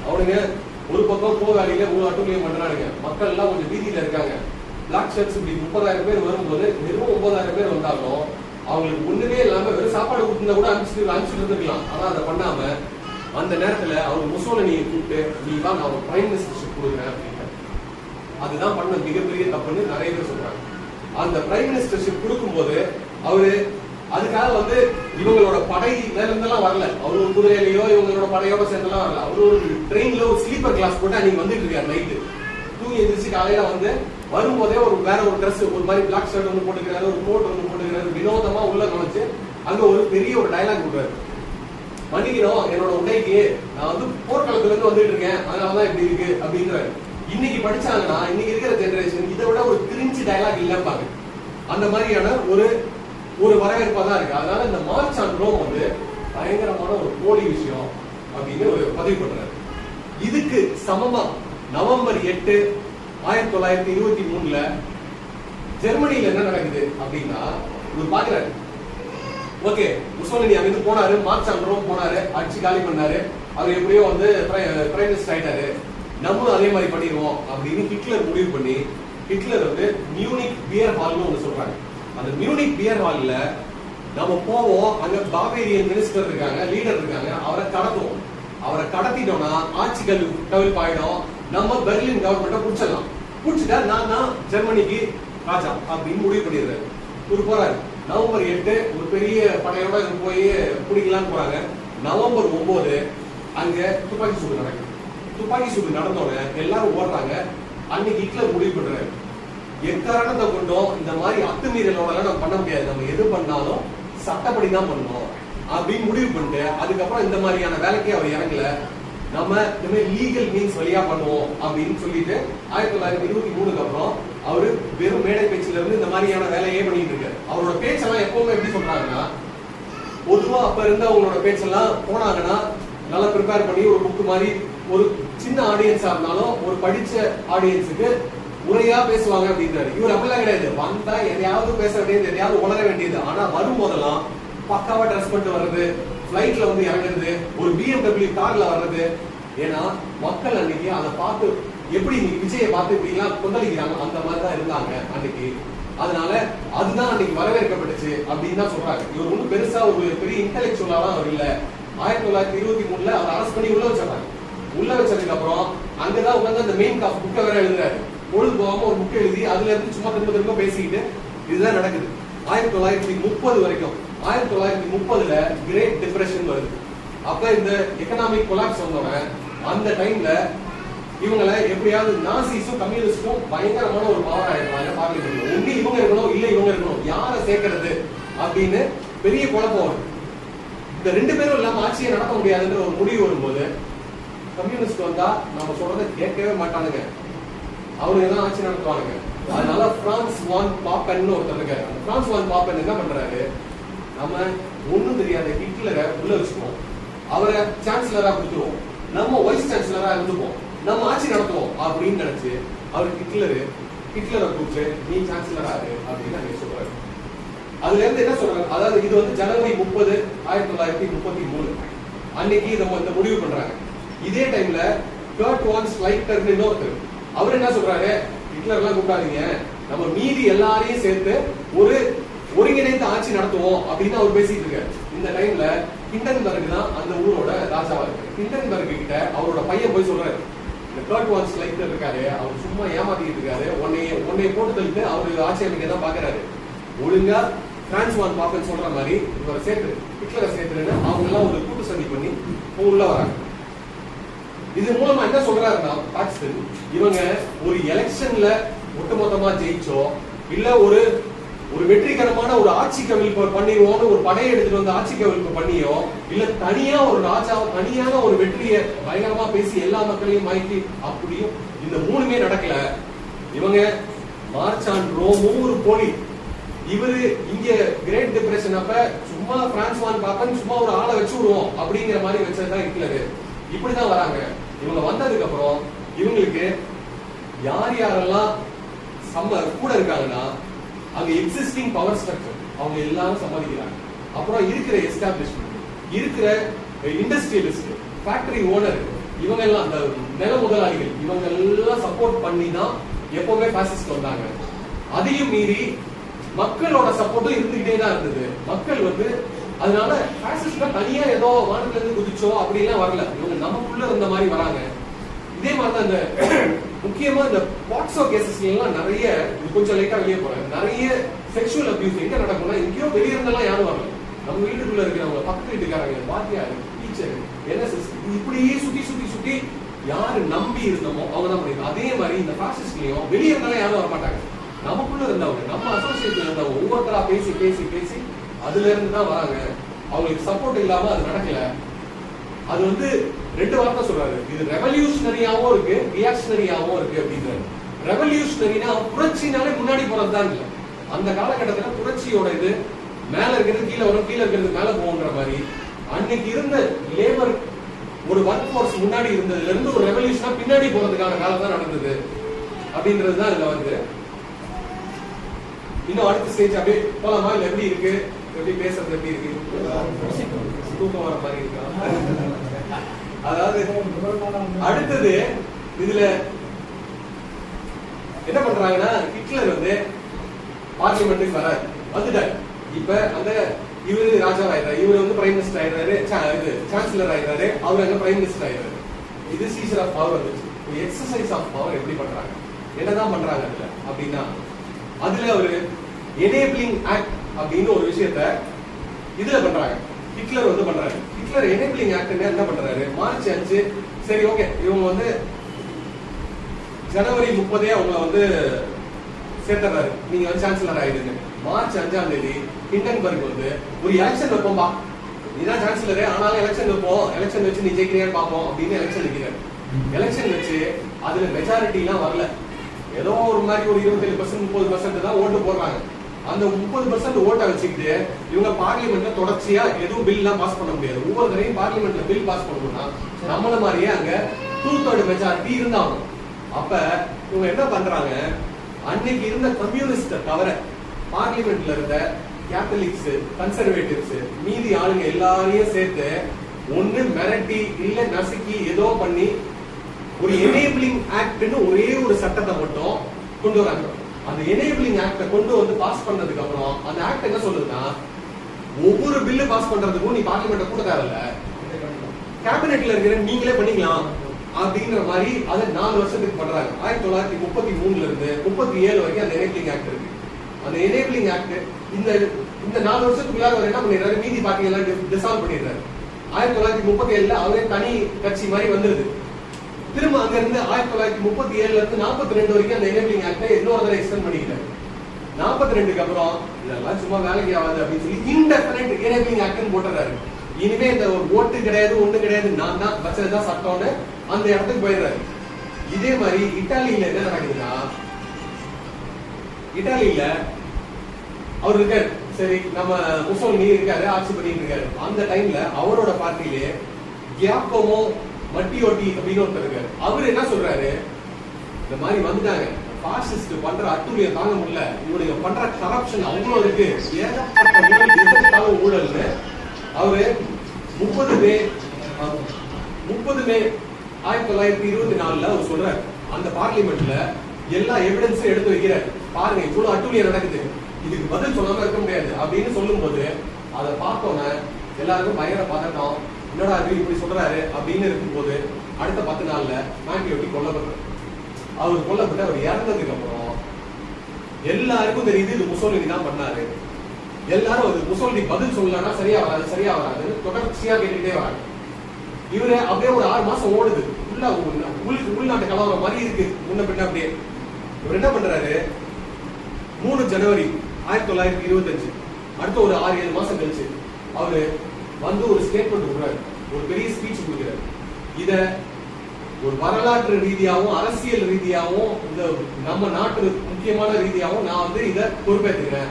அவனுங்க ஒரு பக்கம் வேலையில ஒரு அட்டுமையம் பண்றானுங்க, மக்கள் எல்லாம் கொஞ்சம் வீதியில இருக்காங்க. பிளாக் ஷர்ட்ஸ் இப்படி 30,000 பேர் வரும்போது வெறும் 9,000 பேர் வந்தாலும் அவங்களுக்கு ஒண்ணுமே இல்லாம வெறும் சாப்பாடு கொடுத்தா கூட அனுப்பிச்சுட்டு இருந்துக்கலாம். ஆனா அதை பண்ணாம அந்த நேரத்துல அவர் முசோலினியை கூப்பிட்டு, நீ தான் நான் பிரைம் மினிஸ்டர்ஷிப் கொடுக்குறேன் அப்படின்னு. அதுதான் பண்ண மிகப்பெரிய தப்புன்னு நிறைய பேர் சொல்றாங்க. அந்த பிரைம் மினிஸ்டர்ஷிப் கொடுக்கும்போது அவரு அதுக்காக வந்து இவங்களோட படை மேல இருந்தெல்லாம் வரல, அவர் ஒரு குதிரையிலையோ இவங்களோட படையோட சேர்ந்தெல்லாம் வரல. அவர் ஒரு ட்ரெயின்ல ஒரு ஸ்லீப்பர் கிளாஸ் போட்டு அன்னைக்கு வந்துட்டு இருக்காரு. நைட்டு தூங்கி எந்திரிச்சு காலையில வந்து வரும்போதே ஒரு வேற ஒரு ட்ரெஸ், ஒரு மாதிரி பிளாக் ஷர்ட் ஒன்று போட்டுக்கிறாரு, ஒரு கோட் ஒன்று போட்டுக்கிறாரு, வினோதமா உள்ள நுழைச்சு அங்க ஒரு பெரிய ஒரு டயலாக் கொடுறாரு, மன்னிக்கணும் என்னோட உடைக்கு, நான் வந்து போர்க்களத்துல இருந்து வந்துட்டு இருக்கேன், அதனாலதான் இப்படி இருக்கு அப்படின்றாரு. இன்னைக்கு படிச்சாங்கன்னா இன்னைக்கு இருக்கிற ஜெனரேஷன் இதை விட ஒரு கிரிஞ்சி டயலாக் இல்லப்பாங்க. அந்த மாதிரியான ஒரு வரவேற்பா தான் இருக்கு. அதனால இந்த மார்ச் ஆன் ரோம் வந்து பயங்கரமான ஒரு போலி விஷயம் அப்படின்னு ஒரு பதிவு பண்றாரு. இதுக்கு சமமா நவம்பர் 8 1923 ஜெர்மனியில என்ன நடக்குது அப்படின்னா, இவர் பாக்குறாரு, ஓகே முசோலினி அங்கிருந்து போனாரு, மார்ச் ஆன் ரோம் போனாரு, அடிச்சு காலி பண்ணாரு, அவர் எப்படியோ வந்து பிரைம் மினிஸ்டர் ஆயிட்டாரு, நம்மளும் அதே மாதிரி பண்ணிடுவோம் அப்படின்னு ஹிட்லர் முடிவு பண்ணி, ஹிட்லர் வந்து மியூனிக் பியர் ஹால்னு ஒண்ணு சொல்றாங்க. அந்த மியூனிக் பியர் ஹால்ல நம்ம போவோம், அங்க பாவேரியன் மினிஸ்டர் இருக்காங்க, லீடர் இருக்காங்க, அவரை கடத்துவோம். அவரை கடத்திட்டோம்னா ஆட்சி கவிழ்ப்பு ஆயிடும், நம்ம பெர்லின் கவர்மெண்ட்டை பிடிச்சிடலாம், பிடிச்சிட்டா நான் ஜெர்மனிக்கு ராஜா அப்படின்னு முடிவு பண்ணிடுறாரு. இவர் போறாரு. நவம்பர் 8 ஒரு பெரிய படையோட போய் பிடிக்கலான்னு போறாங்க. நவம்பர் 9 அங்க துப்பாக்கி சூடு நடக்குது. துப்பாக்கி சூடு நடந்தோடனே எல்லாரும் ஓடுறாங்க. அன்னைக்கு ஹிட்லர் முடிவு பண்றாரு, எக்காரணத்தை கொண்டும் இந்த மாதிரி அத்துமீறலோட நம்ம பண்ண முடியாது, நம்ம எது பண்ணாலும் சட்டப்படி தான் பண்ணணும் அப்படின்னு முடிவு பண்ணிட்டு, அதுக்கப்புறம் இந்த மாதிரியான வேலைக்கு அவர் இறங்கல, நம்ம இந்த மாதிரி லீகல் மீன்ஸ் வழியா பண்ணுவோம் அப்படின்னு சொல்லிட்டு 1923 அப்புறம் அவரு வெறும் மேடை பேச்சுல இருந்து இந்த மாதிரியான வேலையே பண்ணிட்டு இருக்காரு. அவரோட பேச்செல்லாம் எப்பவுமே எப்படி சொல்றாங்கன்னா, பொதுவா அப்ப இருந்த அவங்களோட பேச்செல்லாம் போனாங்கன்னா நல்லா ப்ரிப்பேர் பண்ணி ஒரு புக் மாதிரி, ஒரு சின்ன ஆடியன்ஸா இருந்தாலும் ஒரு படிச்ச ஆடியன்ஸுக்கு முறையா பேசுவாங்க அப்படின்றாரு. இவர் அப்படிலாம் கிடையாது, வந்தா எதையாவது பேச வேண்டியது, எதையாவது உணர வேண்டியது. ஆனா வரும்போதெல்லாம் பக்காவா ட்ரெஸ் பண்ணிட்டு வர்றது, பிளைட்ல வந்து இறங்குறது, ஒரு BMW கார்ல வர்றது. ஏன்னா மக்கள் அன்னைக்கு அதை பார்த்து எப்படி விஜயை பார்த்து இப்படி எல்லாம் கொந்தளிக்கிறாங்க, அந்த மாதிரிதான் இருந்தாங்க அன்னைக்கு. அதனால அதுதான் அன்னைக்கு வரவேற்கப்பட்டுச்சு அப்படின்னு தான் சொல்றாங்க. இவர் ஒன்றும் பெருசா ஒரு பெரிய இன்டெலெக்சுவலாலாம் அவர் இல்ல. 1923 அவர் அரெஸ்ட் பண்ணி உள்ள வச்சிடறாங்க. உள்ள வச்சதுக்கு அப்புறம் அங்கதான் உட்காந்து அந்த மெயின் காஃப் புக்கை வேற எழுதுறாரு. பொழுது போகாம ஒரு புக் எழுதி அதுல இருந்து சும்மா திரும்ப பேசிக்கிட்டு இதுதான் நடக்குது 1930 வரைக்கும். 1930 கிரேட் டிப்ரெஷன் வருது. அப்ப இந்த எக்கனாமிக் கொலாப்ஸ் வந்தோடனே அந்த டைம்ல இவங்களை எப்படியாவது நாசிஸும் கம்யூனிஸ்டும் பயங்கரமான ஒரு பவர் ஆயிடுறாங்க பார்லிமெண்ட்ல. ஒண்ணு இவங்க இருக்கணும், இல்ல இவங்க இருக்கணும், யாரை சேர்க்கறது அப்படின்னு பெரிய குழப்பம் வரும். இந்த ரெண்டு பேரும் இல்லாம ஆட்சியை நடத்த முடியாதுன்ற ஒரு முடிவு வரும்போது கம்யூனிஸ்ட் வந்தா நம்ம சொல்றதை கேட்கவே மாட்டானுங்க, அவனுங்க தான் ஆட்சி நடத்துவானுங்க. அதனால பிரான்ஸ் வான் பாப்பன் ஒருத்தர் இருக்காரு. அந்த பிரான்ஸ் வான் பாப்பன் என்ன பண்றாரு, நம்ம ஒண்ணும் தெரியாத ஹிட்லரை உள்ள வச்சுக்குவோம், அவரை சான்சலரா கொடுத்துருவோம், நம்ம வைஸ் சான்சலரா இருந்துப்போம், நம்ம ஆட்சி நடத்துவோம் அப்படின்னு நினைச்சு அவர் ஹிட்லரை கூப்பிட்டு நீ சான்சலரா இரு அப்படின்னு அன்னைக்கு சொல்றாரு. அதுல இருந்து என்ன சொல்றாங்க, அதாவது இது வந்து ஜனவரி 30, 1933 அன்னைக்கு இதை முடிவு பண்றாங்க. இதே டைம்ல கர்ட் வான் ஸ்லைட்டர்னு இன்னொருத்தர், அவர் என்ன சொல்றாரு, ஹிட்லர் எல்லாம் கூப்பிடாதீங்க, நம்ம மீதி எல்லாரையும் சேர்த்து ஒரு ஒருங்கிணைந்த ஆட்சி நடத்துவோம் அப்படின்னு அவர் பேசிட்டு இருக்காரு. இந்த டைம்ல ஹிண்டன்பர்க் தான் அந்த ஊரோட ராஜாவா இருக்கு. ஹிண்டன்பர்க் கிட்ட அவரோட பையன் போய் சொல்றாரு, இந்த கர்ட் வான் ஸ்லைட்டர் இருக்காரு, அவர் சும்மா ஏமாத்திட்டு இருக்காரு, உன்னை போட்டு தள்ளிட்டு அவரு ஆட்சி அமைக்க தான் பாக்குறாரு, ஒழுங்கா பிரான்ஸ் வான் பாப்பன் சொல்ற மாதிரி இவரை சேர்த்து ஹிட்லரை சேர்த்துன்னு அவங்க எல்லாம் ஒரு கூட்டு சதி பண்ணி உள்ள வராங்க. இது மூலமா என்ன சொல்றாருன்னா பாகிஸ்தான் இவங்க ஒரு எலெக்ஷன்ல ஒட்டுமொத்தமா ஜெயிச்சோ இல்ல ஒரு வெற்றிகரமான ஒரு ஆட்சி கவிழ்ப்பு பண்ணிடுவோம்னு ஒரு படையை எடுத்துட்டு வந்து ஆட்சி கவிழ்ப்பு பண்ணியோ இல்ல தனியா ஒரு ராஜா தனியான ஒரு வெற்றியை பயங்கரமா பேசி எல்லா மக்களையும் மயக்கி அப்படியும் இந்த மூணுமே நடக்கல. இவங்க மார்ச் ஆன் ரோமும் ஒரு போலி, இவரு இங்க கிரேட் டிப்ரெஷன் அப்ப சும்மா பிரான்ஸ் வான் பாப்பன் சும்மா ஒரு ஆளை வச்சு விடுவோம் அப்படிங்கிற மாதிரி வச்சதுதான் ஹிட்லர். இப்படிதான் வராங்க. இவங்க வந்ததுக்கு அப்புறம் இவங்களுக்கு யார் யாரெல்லாம் கூட இருக்காங்கன்னா அங்க எக்ஸிஸ்டிங் பவர் ஸ்ட்ரக்சர் அவங்க எல்லாரும் சம்பாதிக்கிறாங்க. அப்புறம் இருக்கிற எஸ்டாப்ளிஷ்மெண்ட், இருக்கிற இண்டஸ்ட்ரியலிஸ்ட், ஃபேக்டரி ஓனர், இவங்க எல்லாம் அந்த நில முதலாளிகள் இவங்க எல்லாம் சப்போர்ட் பண்ணி தான் எப்பவுமே பாசிஸ்ட் வந்தாங்க. அதையும் மீறி மக்களோட சப்போர்ட்டும் இருந்துகிட்டே தான் இருந்தது. மக்கள் வந்து அதனால பாசிஸ்ட்னா தனியா ஏதோ வானத்துல இருந்து குதிச்சோ அப்படி எல்லாம் வரல, இவங்க நமக்குள்ள இருந்த மாதிரி வராங்க. இதே மாதிரிதான் இந்த முக்கியமா இந்த பாக்ஸோ கேசஸ்ல எல்லாம் நிறைய கொஞ்சம் லைட்டா வெளியே போறாங்க. நிறைய செக்ஷுவல் அபியூஸ் எங்க நடக்கும்னா எங்கேயோ வெளியே இருந்தெல்லாம் யாரும் வரல, நம்ம வீட்டுக்குள்ள இருக்கிறவங்க, பக்கத்து வீட்டுக்காரங்க, வாத்தியார், டீச்சர், என்எஸ்எஸ் இப்படியே சுத்தி சுத்தி சுத்தி யாரு நம்பி இருந்தோமோ அவங்க தான் பண்ணிருக்கோம். அதே மாதிரி இந்த பாசிஸ்ட்லயும் வெளியே இருந்தாலும் யாரும் வர மாட்டாங்க, நமக்குள்ள இருந்தவங்க, நம்ம அசோசியேஷன்ல இருந்தவங்க ஒவ்வொருத்தரா பேசி பேசி பேசி அதுல இருந்து தான் வராங்க. அவங்களுக்கு சப்போர்ட் இல்லாம அது நடக்கல. அது வந்து ரெண்டு வார்த்தை சொல்றாரு, இது ரெவல்யூஷனரியாவும் இருக்கு ரியாக்ஷனரியாவும் இருக்கு அப்படின்றாரு. ரெவல்யூஷனரினா புரட்சினாலே முன்னாடி போறதுதான் இல்ல, அந்த காலகட்டத்துல புரட்சியோட இது மேல இருக்கிறது கீழே வரும், கீழே இருக்கிறது மேல போகுன்ற மாதிரி அன்னைக்கு இருந்த லேபர் ஒரு ஒர்க் ஃபோர்ஸ் முன்னாடி இருந்ததுல இருந்து ஒரு ரெவல்யூஷனா பின்னாடி போறதுக்கான காலம் தான் நடந்தது அப்படின்றதுதான் இதுல வந்து. இன்னும் அடுத்த ஸ்டேஜ் அப்படியே போலாமா, இல்ல எப்படி இருக்கு, எப்படி பேசுறது எப்படி இருக்கு, தூக்கம் வர மாதிரி இருக்கா? அதாவது அடுத்தது இதுல என்ன பண்றாங்கன்னா ஹிட்லர் வந்து பார்லிமெண்ட்டுக்கு வராரு, வந்துட்டாரு. இப்ப அந்த இவரு ராஜா ஆயிடுறாரு, இவரு வந்து பிரைம் மினிஸ்டர் ஆயிடுறாரு, இது சான்சலர் ஆயிடுறாரு, அவரு அங்க பிரைம் மினிஸ்டர் ஆயிடுறாரு. இது சீசர் ஆஃப் பவர் வந்துச்சு. எக்ஸசைஸ் ஆஃப் பவர் எப்படி பண்றாங்க, என்னதான் பண்றாங்க அதுல அப்படின்னா, அதுல ஒரு எனேபிளிங் ஆக்ட் அப்படின்னு ஒரு விஷயத்த இதுல பண்றாங்க. ஹிட்லர் வந்து பண்றாரு. ஹிட்லர் எனேபிளிங் ஆக்ட் என்ன பண்றாரு, மார்ச் 5 சரி ஓகே இவங்க வந்து ஜனவரி 30 அவங்களை வந்து சேர்த்துறாரு, நீங்க வந்து சான்சலர் ஆயிடுங்க. மார்ச் 5ஆம் தேதி ஹிண்டன்பர்க் வந்து ஒரு எலெக்ஷன் வைப்போம்பா, நீதான் சான்சலரு ஆனாலும் எலெக்ஷன் வைப்போம், எலெக்ஷன் வச்சு நீ ஜெயிக்கிறியான்னு பார்ப்போம் அப்படின்னு எலெக்ஷன் வைக்கிறாரு. எலெக்ஷன் வச்சு அதுல மெஜாரிட்டி எல்லாம் வரல, ஏதோ ஒரு மாதிரி ஒரு 27% 30% தான் ஓட்டு போடுறாங்க. அந்த 30% ஓட்டை வச்சுக்கிட்டு இவங்க பார்லிமெண்ட்ல தொடர்ச்சியா எதுவும் பில் எல்லாம் பாஸ் பண்ண முடியாது. ஒவ்வொரு தடையும் பார்லிமெண்ட்ல பில் பாஸ் பண்ணணும்னா நம்மள மாதிரியே அங்க 2/3 மெஜாரிட்டி இருந்தாங்க. அப்ப இவங்க என்ன பண்றாங்க, அன்னைக்கு இருந்த கம்யூனிஸ்ட தவிர பார்லிமெண்ட்ல இருந்த கேத்தலிக்ஸ், கன்சர்வேட்டிவ்ஸ், மீதி ஆளுங்க எல்லாரையும் சேர்த்து ஒண்ணு மிரட்டி இல்ல நசுக்கி ஏதோ பண்ணி ஒரு எனேபிளிங் ஆக்ட்னு ஒரே ஒரு சட்டத்தை மட்டும் கொண்டு வராங்க. அந்த எனேபிளிங் ஆக்ட கொண்டு வந்து பாஸ் பண்ணதுக்கு அப்புறம் அந்த ஆக்ட் என்ன சொல்லுதுன்னா, ஒவ்வொரு பில்லு பாஸ் பண்றதுக்கும் நீ பார்லிமெண்ட கூட தேவையில்ல, கேபினெட்ல இருக்கிற நீங்களே பண்ணிக்கலாம் அப்படிங்கிற மாதிரி அதை 4 வருஷத்துக்கு பண்றாங்க. 1933 இருந்து 37 வரைக்கும் அந்த எனேபிளிங் ஆக்ட் இருக்கு. அந்த எனேபிளிங் ஆக்ட் இந்த 4 வருஷத்துக்குள்ளார அவர் என்ன பண்ணிடுறாரு, மீதி பார்ட்டி எல்லாம் டிசால்வ் பண்ணிடுறாரு. 1937 அவரே தனி கட்சி மாதிரி வந்துருது. திரும்ப அங்க இருந்து 1937 இருந்து 42 வரைக்கும் அந்த எனேபிளிங் ஆக்டை இன்னொரு தடவை எக்ஸ்டெண்ட் பண்ணிக்கிறாரு. 42க்கு அப்புறம் இதெல்லாம் சும்மா வேலைக்கு ஆகாது அப்படின்னு சொல்லி இன்டெஃபினைட் எனேபிளிங் ஆக்ட்னு போட்டுறாரு. இனிமே இந்த ஒரு ஓட்டு கிடையாது, ஒண்ணு கிடையாது, நான் தான் வச்சதுதான் சட்டம்னு அந்த இடத்துக்கு போயிடுறாரு. இதே மாதிரி இத்தாலியில என்ன நடக்குதுன்னா, இத்தாலியில அவர் இருக்காரு, சரி நம்ம முசோலினி இருக்காரு, ஆட்சி பண்ணிட்டு இருக்காரு. அந்த டைம்ல அவரோட பார்ட்டியிலே கியாக்கோமோ மட்டியோட்டி அப்படின்னு ஒருத்தர் இருக்காரு. அவர் என்ன சொல்றாரு, இந்த மாதிரி வந்துட்டாங்க, பாசிஸ்ட் பண்ற அட்டுழியம் தாங்க முடியல, இவனுக்கு பண்ற கரப்ஷன் அவ்வளவு இருக்கு, ஏகப்பட்ட ஊழல்னு அவரு 30 மே 1924 அவர் சொல்றாரு. அந்த பார்லிமெண்ட்ல எல்லா எவிடன்ஸும் எடுத்து வைக்கிறார். பாருங்க இவ்வளவு அட்டுழியம் நடக்குது, இதுக்கு பதில் சொல்லாம இருக்க முடியாது அப்படின்னு சொல்லும் போது அதை பார்த்தோன்னே எல்லாருக்கும் பயங்கர பதட்டம். என்னடா இது இப்படி சொல்றாரு அப்படின்னு இருக்கும்போது அடுத்த 10 நாள்ல மாண்டியோட்டி கொல்லப்படுறாரு. அவர் கொல்லப்பட்டு அவர் இறந்ததுக்கு அப்புறம் எல்லாருக்கும் தெரியுது இது முசோலினி தான் பண்ணாரு. எல்லாரும் அது முசோலினி பதில் சொல்லலன்னா சரியா வராது, சரியா வராது, தொடர்ச்சியா கேட்டுக்கிட்டே வராங்க. இவரு அப்படியே ஒரு 6 மாசம் ஓடுது, உள்நாட்டு கலவரம் மாதிரி இருக்கு முன்ன பின்ன. அப்படியே இவர் என்ன பண்றாரு, 3 ஜனவரி 1925 அடுத்த ஒரு 6-7 மாசம் கழிச்சு அவரு வந்து ஒரு ஸ்டேட்மெண்ட் கொடுக்குறாரு, ஒரு பெரிய ஸ்பீச் கொடுக்கிறாரு. இத ஒரு வரலாற்று ரீதியாகவும் அரசியல் ரீதியாகவும் இந்த நம்ம நாட்டு முக்கியமான ரீதியாகவும் நான் வந்து இத பொறுப்பேற்றுக்கிறேன்.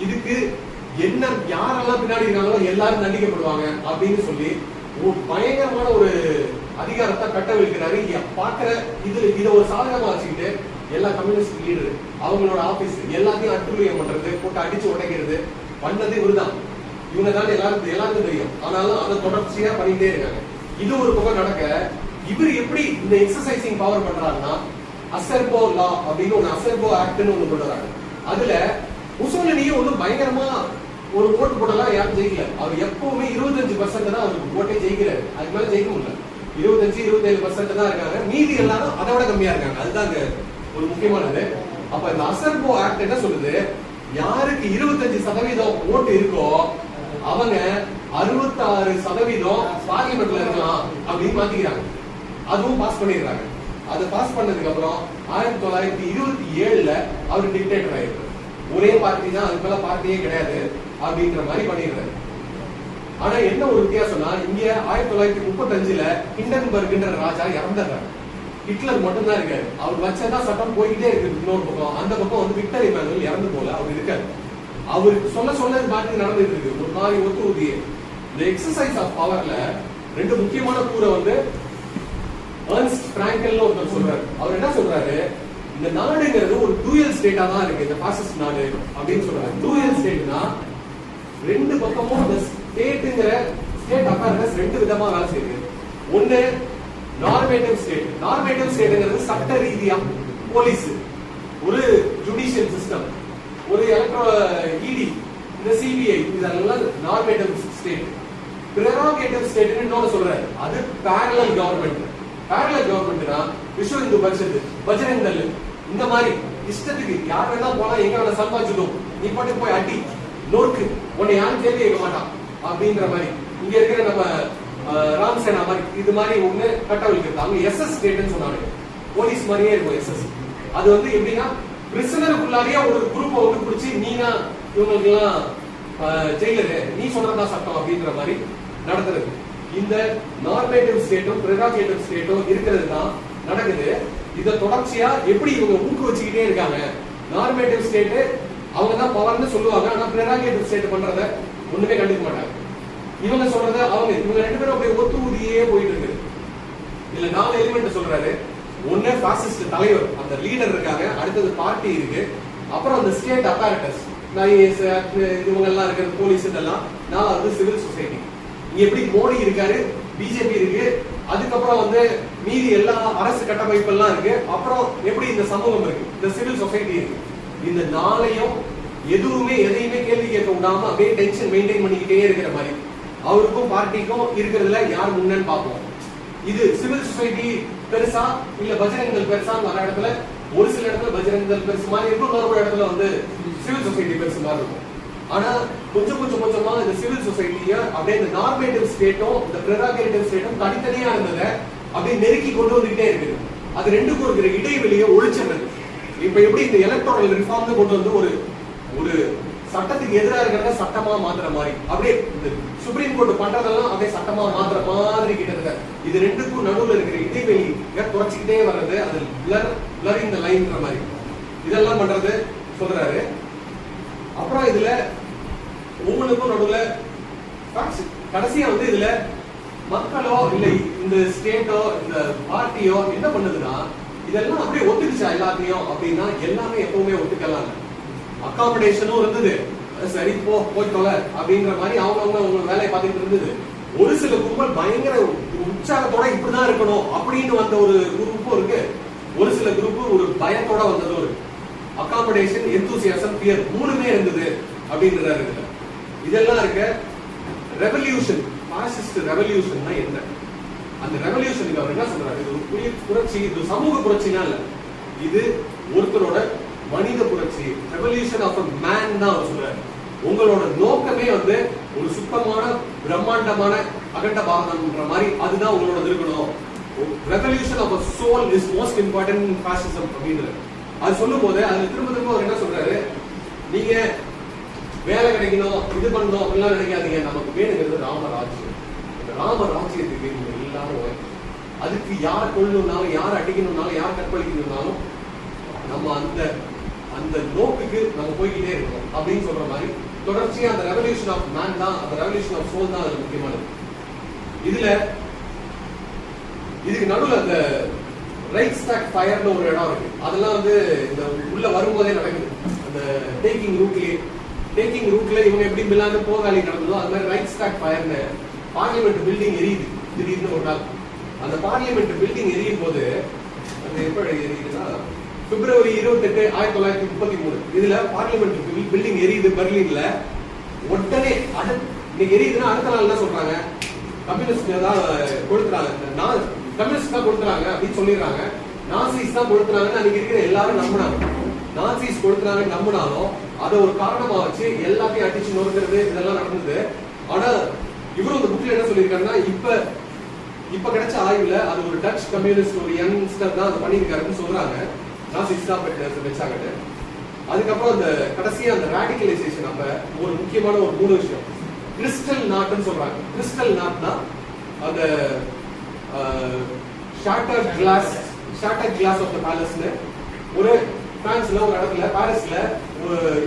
இதுக்கு என்ன யாரெல்லாம் பின்னாடி இருக்காங்களோ எல்லாரும் தண்டிக்கப்படுவாங்க அப்படின்னு சொல்லி ஒரு பயங்கரமான ஒரு அதிகாரத்தை கட்டவிழ்க்கிறாரு. பாக்குற இத ஒரு சாதகமா வச்சுக்கிட்டு எல்லா கம்யூனிஸ்ட் லீடர் அவங்களோட ஆபீஸ் எல்லாத்தையும் அட்டுழியம் பண்றது, போட்டு அடிச்சு உடைக்கிறது பண்ணது இவருதான். இவங்க தான் எல்லாருக்கும் தெரியும். ஆனாலும் அதை தொடர்ச்சியா பண்ணிட்டே இருக்காங்க. இது ஒரு பக்கம் நடக்க, இவர் எப்படி இந்த எக்ஸசைசிங் பவர் பண்றாருன்னா, அசர்போ லா அப்படின்னு ஒண்ணு, அசர்போ ஆக்ட்னு ஒண்ணு பண்றாங்க. அதுல முசோலினியும் ஒன்னும் பயங்கரமா ஒரு ஓட்டு போடலாம் யாரும் ஜெயிக்கல. அவர் எப்பவுமே 25% தான் அவருக்கு ஓட்டே ஜெயிக்கிறாரு, அதுக்கு மேல ஜெயிக்க முடியல. 25-27% தான் இருக்காங்க, மீதி எல்லாரும் அதை விட கம்மியா இருக்காங்க. அதுதான் ஒரு முக்கியமானது. அப்ப இந்த அசர்போ ஆக்ட் என்ன சொல்லுது, யாருக்கு 25% ஓட்டு இருக்கோ அவங்க 66% பார்லிமெண்ட்ல இருக்கலாம் அப்படின்னு மாத்திக்கிறாங்க. அதுவும் பாஸ் பண்ணிடுறாங்க. அதை பாஸ் பண்ணதுக்கு அப்புறம் 1927 அவர் டிக்டேட்டர் ஆயிடுறாரு. ஒரே பார்ட்டி தான், அதுக்கு மேல பார்ட்டியே கிடையாது அப்படின்ற மாதிரி பண்ணிடுறாரு. ஆனா என்ன ஒரு வித்தியாசம்னா, இங்க 1935 ஹிண்டன்பர்க்ன்ற ராஜா இறந்துடுறாரு. ஹிட்லர் மட்டும் தான் இருக்காரு. அவர் வச்சதான் சட்டம் போய்கிட்டே இருக்கு. இன்னொரு பக்கம் அந்த பக்கம் வந்து விக்டர் இமானுவேல் இறந்து போல அவர் இருக்காரு. அவருக்கு சொல்ல பாட்டு நடந்துட்டு இருக்கு ஒரு மாதிரி ஒத்து ஊதிய. இந்த எக்ஸசைஸ் ஆஃப் பவர்ல 2 முக்கியமான கூரை வந்து எர்ன்ஸ்ட் பிராங்கெல்னு ஒருத்தர் சொல்றாரு. அவர் என்ன சொல்றாரு, இந்த நாடுங்கிறது ஒரு டூயல் ஸ்டேட்டா தான் இருக்கு, இந்த பாசிஸ்ட் நாடு அப்படின்னு சொல்றாரு. டூயல் ஸ்டேட்னா 2 பக்கமும் இந்த ஸ்டேட்ங்கிற ஸ்டேட் அஃபேர்ஸ் 2 விதமா வேலை செய்யுது. ஒண்ணு நார்மேட்டிவ் ஸ்டேட். நார்மேட்டிவ் ஸ்டேட்ங்கிறது சட்ட ரீதியா போலீஸ், ஒரு ஜுடிஷியல் சிஸ்டம், ஒரு இடி, இந்த சிபிஐ, இதெல்லாம் நார்மேட்டிவ் ஸ்டேட். பிரெரோகேட்டிவ் ஸ்டேட்னு இன்னொன்னு சொல்றாரு, அது parallel government. parallel கவர்மெண்ட்னா Vishwa Hindu Parishad, Bajrang Dal, இந்த மாதிரி இஷ்டத்துக்கு யார் வேணா போனா எங்க வேணா சம்பாதிச்சிடும், நீ பாட்டு போய் அடி நோக்கு, உன்னை யாரும் கேள்வி கேட்க மாட்டான் அப்படின்ற மாதிரி. இங்க இருக்கிற நம்ம ராம்சேனா மாதிரி இது மாதிரி ஒண்ணு கட்டவிழ்க்கிறது. அவங்க எஸ்எஸ் ஸ்டேட்னு சொன்னாங்க, போலீஸ் மாதிரியே இருக்கும் எஸ்எஸ். அது வந்து எப்படின்னா பிரிசனருக்குள்ளாரியே ஒரு குரூப்பை வந்து பிடிச்சி நீனா இவங்களுக்கு எல்லாம் ஜெயிலரு, நீ சொல்றதா சட்டம் அப்படின்ற மாதிரி நடத்துறது. இந்த நார்மேட்டிவ் ஸ்டேட்டும் பிரெரோகேட்டிவ் ஸ்டேட்டும் இருக்கிறது தான் நடக்குது. இதை தொடர்ச்சியா எப்படி இவங்க ஊக்குவிச்சுக்கிட்டே இருக்காங்க. நார்மேட்டிவ் ஸ்டேட் அவங்க தான் பவர்னு சொல்லுவாங்க, ஆனா பிரெரோகேட்டிவ் ஸ்டேட் பண்றத ஒண்ணுமே கண்டுக்க மாட்டாங்க. இவங்க சொல்றத இவங்க 2 பேரும் அப்படியே ஒத்து ஊதியே போயிட்டு இருக்குது. இதுல 4 எலிமெண்ட் சொல்றாரு. ஒண்ணு பாசிஸ்ட் தலைவர், அந்த லீடர் இருக்காங்க, அடுத்தது பார்ட்டி இருக்கு, அப்புறம் அந்த ஸ்டேட் அத்தாரிட்டஸ், இவங்க எல்லாம் இருக்கிறது போலீஸ் இதெல்லாம், 4வது சிவில் சொசைட்டி. இங்க எப்படி மோடி இருக்காரு, பிஜேபி இருக்கு, அதுக்கப்புறம் வந்து மீதி எல்லா அரசு கட்டமைப்பு எல்லாம் இருக்கு, அப்புறம் எப்படி இந்த சமூகம் இருக்கு, இந்த சிவில் சொசைட்டி இருக்கு. இந்த 4ஐயும் எதையுமே கேள்வி கேட்க விடாம அப்படியே டென்ஷன் மெயின்டைன் பண்ணிக்கிட்டே இருக்கிற மாதிரி அவருக்கும் பார்ட்டிக்கும் இருக்கிறதுல யார் முன்னன்னு பார்ப்போம். இது சிவில் சொசைட்டி பெருசா இல்ல பஜ்ரங் தள் பெருசான்னு வர இடத்துல ஒரு சில இடத்துல பஜ்ரங் தள் பெருசு மாதிரி இருக்கும், இன்னொரு இடத்துல வந்து சிவில் சொசைட்டி பெருசு மாதிரி இருக்கும். ஆனா கொஞ்சம் கொஞ்சமா இந்த சிவில் சொசைட்டிய அப்படியே இந்த நார்மேட்டிவ் ஸ்டேட்டும் இந்த ப்ரெராகேட்டிவ் ஸ்டேட்டும் தனித்தனியா இருந்ததை அப்படியே நெருக்கி கொண்டு வந்துகிட்டே இருக்குது. அது ரெண்டுக்கும் இருக்கிற இடைவெளியை ஒழிச்சிடுறது. இப்ப எப்படி இந்த எலக்ட்ரல் ரிஃபார்ம் கொண்டு வந்து ஒரு ஒரு சட்டத்துக்கு எதிராக இருக்கிறத சட்டமா மாத்துற மாதிரி, அப்படியே இந்த சுப்ரீம் கோர்ட் பண்றதெல்லாம் அப்படியே சட்டமா மாத்துற மாதிரி கிட்டத்தட்ட இது ரெண்டுக்கும் நடுவுல இருக்கிற இடைவெளி குறைச்சிக்கிட்டே வர்றது, அது பிளரிங் தி லைன்ன்ற மாதிரி இதெல்லாம் பண்றது சொல்றாரு. அப்புறம் இதுல ஒவ்வொன்றுக்கும் நடுவுல கடைசியா வந்து இதுல மக்களோ இல்ல இந்த ஸ்டேட்டோ இந்த பார்ட்டியோ என்ன பண்ணுதுன்னா இதெல்லாம் அப்படியே ஒத்துக்குச்சா எல்லாத்தையும் அப்படின்னா எல்லாமே எப்பவுமே ஒத்துக்கலாம். அகாமடேஷனும் இருந்தது, சரி போய் தொலை அப்படின்ற மாதிரி அவங்க வேலையை பார்த்துட்டு இருந்தது. ஒரு சில கும்பல் பயங்கர உற்சாகத்தோட இப்படிதான் இருக்கணும் அப்படின்னு வந்த ஒரு குரூப்பும் இருக்கு. ஒரு சில குரூப் ஒரு பயத்தோட வந்ததும் இருக்கு. அகாமடேஷன், எந்தூசியாசம், ஃபியர் மூணுமே இருந்தது அப்படின்றாரு. இதெல்லாம் இருக்க ரெவல்யூஷன், பாசிஸ்ட் ரெவல்யூஷன்னா என்ன? அந்த ரெவல்யூஷனுக்கு அவர் என்ன சொல்றாரு? இது ஒரு புரட்சி, இது சமூக புரட்சினா இல்ல, இது ஒருத்தரோட மனித புரட்சி, ரெவல்யூஷன் ஆஃப் a man தான் அவர் சொல்றாரு. உங்களோட நோக்கமே வந்து ஒரு சுத்தமான பிரம்மாண்டமான அகண்ட பாரதம்ன்ற மாதிரி அதுதான் உங்களோட இருக்கணும். Revolution of a soul is most important in fascism அப்படின்றது. அது சொல்லும் போது அதுல திரும்ப அவர் என்ன சொல்றாரு? நீங்க வேலை கிடைக்கணும், இது பண்ணணும் அப்படிலாம் நினைக்காதீங்க. நமக்கு வேணுங்கிறது ராமராஜ்யம். இந்த ராமராஜ்யத்துக்கு நீங்க எல்லாரும் அதுக்கு யாரை கொள்ளணும்னாலும், யாரை அடிக்கணும்னாலும், யாரை கற்பழிக்கணும்னாலும் நம்ம அந்த நோக்குக்கு நம்ம போய்கிட்டே இருக்கோம் அப்படின்னு சொல்ற மாதிரி தொடர்ச்சியா அந்த ரெவல்யூஷன் ஆஃப் மேன் தான், அந்த ரெவல்யூஷன் ஆஃப் சோல் தான் அது முக்கியமானது. இதுக்கு நடுவில் அந்த ரைக்ஸ்டாக் ஃபயர்னு ஒரு இடம் இருக்கு. அதெல்லாம் வந்து இந்த உள்ள வரும்போதே நடக்குது. அந்த டேக்கிங் ரூட்ல இவங்க எப்படி மிலாந்து போகாலி நடந்ததோ அது மாதிரி ரைக்ஸ்டாக் ஃபயர்னு பார்லிமெண்ட் பில்டிங் எரியுது திடீர்னு ஒரு நாள். அந்த பார்லிமெண்ட் பில்டிங் எரியும் போது அது எப்படி எரியுதுன்னா பிப்ரவரி 28, 1933 இதுல பார்லிமெண்ட் பில்டிங் எரியுது பெர்லின்ல. உடனே இன்னைக்கு எரியுதுன்னா அடுத்த நாள் என்ன சொல்றாங்க? கம்யூனிஸ்ட் தான் கொடுத்துறாங்க, கம்யூனிஸ்ட் தான் கொடுத்துறாங்க அப்படின்னு சொல்லிடுறாங்க. நாசிஸ் தான் கொடுத்துறாங்கன்னு அன்னைக்கு இருக்கிற எல்லாரும் நம்பினாங்க. நாசிஸ் கொடுத்துறாங்கன்னு நம்பினாலும் அதை ஒரு காரணமா வச்சு எல்லாத்தையும் அடிச்சு நொறுக்கிறது இதெல்லாம் நடந்தது. ஆனா இவரும் இந்த புக்ல என்ன சொல்லியிருக்காருன்னா இப்ப கிடைச்ச ஆய்வுல அது ஒரு டச் கம்யூனிஸ்ட் ஒரு யங்ஸ்டர் தான் அதை பண்ணியிருக்காருன்னு சொல்றாங்க. வச்சாங்க. அதுக்கப்புறம் அந்த கடைசியா அந்த ராடிகலைசேஷன் அப்ப ஒரு முக்கியமான ஒரு 3 விஷயம் கிறிஸ்டல் நாட்னு சொல்றாங்க. கிறிஸ்டல் நாட்னா அந்த ஷாட்டர்ட் கிளாஸ் ஆஃப் தி பேலஸ்ல ஒரு பிரான்ஸ்ல ஒரு இடத்துல பாரிஸ்ல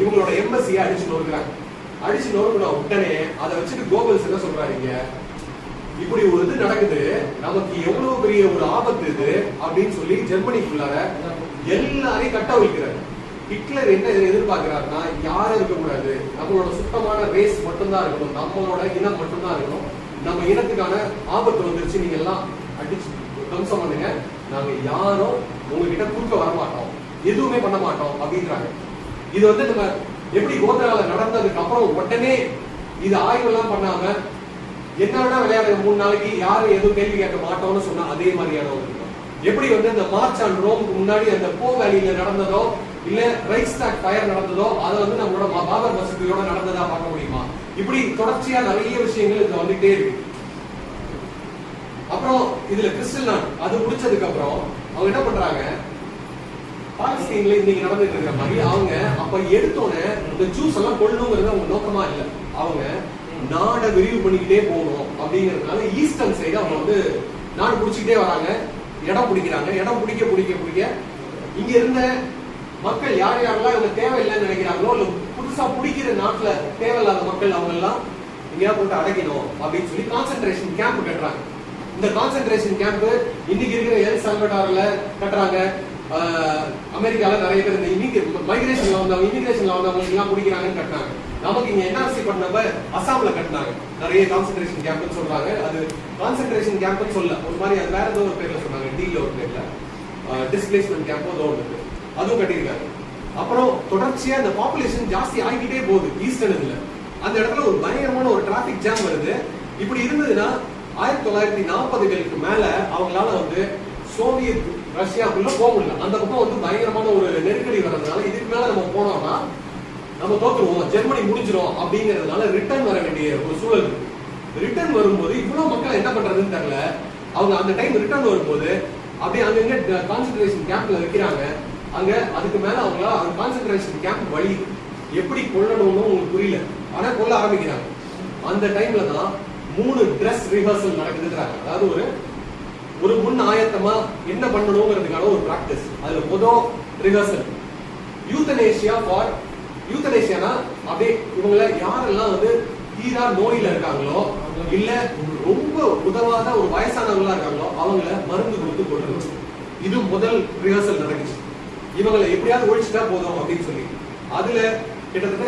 இவங்களோட எம்பசியை அடிச்சு நொறுக்குறாங்க. அடிச்சு நொறுக்குன உடனே அதை வச்சுட்டு கோபல்ஸ் என்ன சொல்றாங்க? இப்படி ஒரு இது நடக்குது, நமக்கு எவ்வளவு பெரிய ஒரு ஆபத்து இது அப்படின்னு சொல்லி ஜெர்மனிக்குள்ளார எல்லாரையும் கட்ட வைக்கிறாரு. ஹிட்லர் என்ன எதிர்பார்க்கிறாருன்னா யாரும் இருக்கக்கூடாது, நம்மளோட சுத்தமான ரேஸ் மட்டும்தான் இருக்கணும், நம்மளோட இனம் மட்டும்தான் இருக்கணும். நம்ம இனத்துக்கான ஆபத்து வந்துருச்சு, நீங்க எல்லாம் அடிச்சு தம்சம் பண்ணுங்க, நாங்க யாரும் உங்ககிட்ட குறுக்க வரமாட்டோம், எதுவுமே பண்ண மாட்டோம் அப்படின்றாங்க. இது வந்து நம்ம எப்படி கோத்ரால நடந்ததுக்கு அப்புறம் உடனே இது ஆய்வு எல்லாம் பண்ணாம என்னடா விளையாடுற 3 நாளைக்கு யாரும் எதுவும் கேள்வி கேட்க மாட்டோம்னு சொன்னா அதே மாதிரியான ஒரு எப்படி வந்து இந்த மார்ச் ஆன் ரோமுக்கு முன்னாடி அந்த போ வேலியில நடந்ததோ இல்ல ரைக்ஸ்டாக் ஃபயர் நடந்ததோ அதை வந்து நம்மளோட பாபர் மசூதியோட நடந்ததா பார்க்க முடியுமா? இப்படி தொடர்ச்சியா நிறைய விஷயங்கள் இதுல வந்துட்டே இருக்கு. அப்புறம் இதுல கிறிஸ்டல் நாட் அது முடிச்சதுக்கு அப்புறம் அவங்க என்ன பண்றாங்க? பாலஸ்தீன்ல இன்னைக்கு நடந்துட்டு இருக்கிற மாதிரி அவங்க அப்ப எடுத்தோன்னே இந்த ஜூஸ் எல்லாம் கொள்ளணுங்கிறது அவங்க நோக்கமா இல்லை. அவங்க நாடை விரிவு பண்ணிக்கிட்டே போகணும் அப்படிங்கிறதுனால ஈஸ்டர்ன் சைடு அவங்க வந்து நாடு பிடிச்சிக்கிட்டே வராங்க, இடம் பிடிக்கிறாங்க. இடம் பிடிக்க இங்க இருந்த மக்கள் யார் யாரெல்லாம் இவங்க தேவையில்லைன்னு நினைக்கிறாங்களோ இல்ல புதுசா பிடிக்கிற நாட்டுல தேவையில்லாத மக்கள் அவங்க எல்லாம் இங்கேயா போட்டு அடைக்கணும் அப்படின்னு சொல்லி கான்சென்ட்ரேஷன் கேம்ப் கட்டுறாங்க. இந்த கான்சென்ட்ரேஷன் கேம்ப் இன்னைக்கு இருக்கிற எல் சால்வடார்ல கட்டுறாங்க. அமெரிக்கால நிறைய பேர் இந்த மைக்ரேஷன்ல வந்தவங்க எல்லாம் பிடிக்கிறாங்கன்னு கட்டினாங்க. நமக்கு இங்க என்ஆர்சி பண்ணப்ப அசாம்ல கட்டினாங்க நிறைய கான்சென்ட்ரேஷன் கேம்ப்னு சொல்றாங்க. அது கான்சென்ட்ரேஷன் கேம்ப்னு சொல்ல ஒரு மாதிரி அது வேற ஏதோ ஒரு பேர்ல சொன்னாங்க, டீல ஒரு பேர்ல டிஸ்பிளேஸ்மெண்ட் கேம்ப் ஏதோ ஒன்று இருக்கு, அதுவும் கட்டியிருக்காங்க. அப்புறம் தொடர்ச்சியா இந்த பாப்புலேஷன் ஜாஸ்தி ஆகிக்கிட்டே போகுது ஈஸ்டர்ன்ல. அந்த இடத்துல ஒரு பயங்கரமான ஒரு டிராபிக் ஜாம் வருது. இப்படி இருந்ததுன்னா 1940களுக்கு மேல அவங்களால வந்து சோவியத் ரஷ்யாக்குள்ள போக முடியல. அந்த பக்கம் வந்து பயங்கரமான ஒரு நெருக்கடி வர்றதுனால இதுக்கு மேல நம்ம போனோம்னா நம்ம தோத்துருவோம், ஜெர்மனி முடிஞ்சிடும் அப்படிங்கிறதுனால ரிட்டர்ன் வர வேண்டிய ஒரு சூழல் இருக்கு. ரிட்டர்ன் வரும்போது இவ்வளவு மக்கள் என்ன பண்றதுன்னு தெரியல. அவங்க அந்த டைம் ரிட்டர்ன் வரும்போது அப்படியே அங்கங்க கான்சென்ட்ரேஷன் கேம்ப்ல வைக்கிறாங்க. அங்க அதுக்கு மேல அவங்கள அந்த கான்சென்ட்ரேஷன் கேம்ப் வழி எப்படி கொல்லணும்னு உங்களுக்கு புரியல, ஆனா கொல்ல ஆரம்பிக்கிறாங்க. அந்த டைம்ல தான் 3 ட்ரெஸ் ரிஹர்சல் நடக்குதுன்றாங்க. அதாவது ஒரு முன் ஆயத்தமா என்ன பண்ணணுங்கிறதுக்கான ஒரு பிராக்டிஸ். அதுல முதல் ரிஹர்சல் யூத்தனேஷியானா அப்படியே இவங்கள யாரெல்லாம் தீரா நோயில இருக்காங்களோ இல்ல ரொம்ப உதவாத ஒரு வயசானவங்களா இருக்காங்களோ அவங்கள மருந்து கொடுத்து கொள்றது. இது முதல் ரிஹர்சல் நடக்குச்சு. இவங்களை எப்படியாவது ஒழிச்சுட்டா போதும் அப்படின்னு சொல்லி அதுல கிட்டத்தட்ட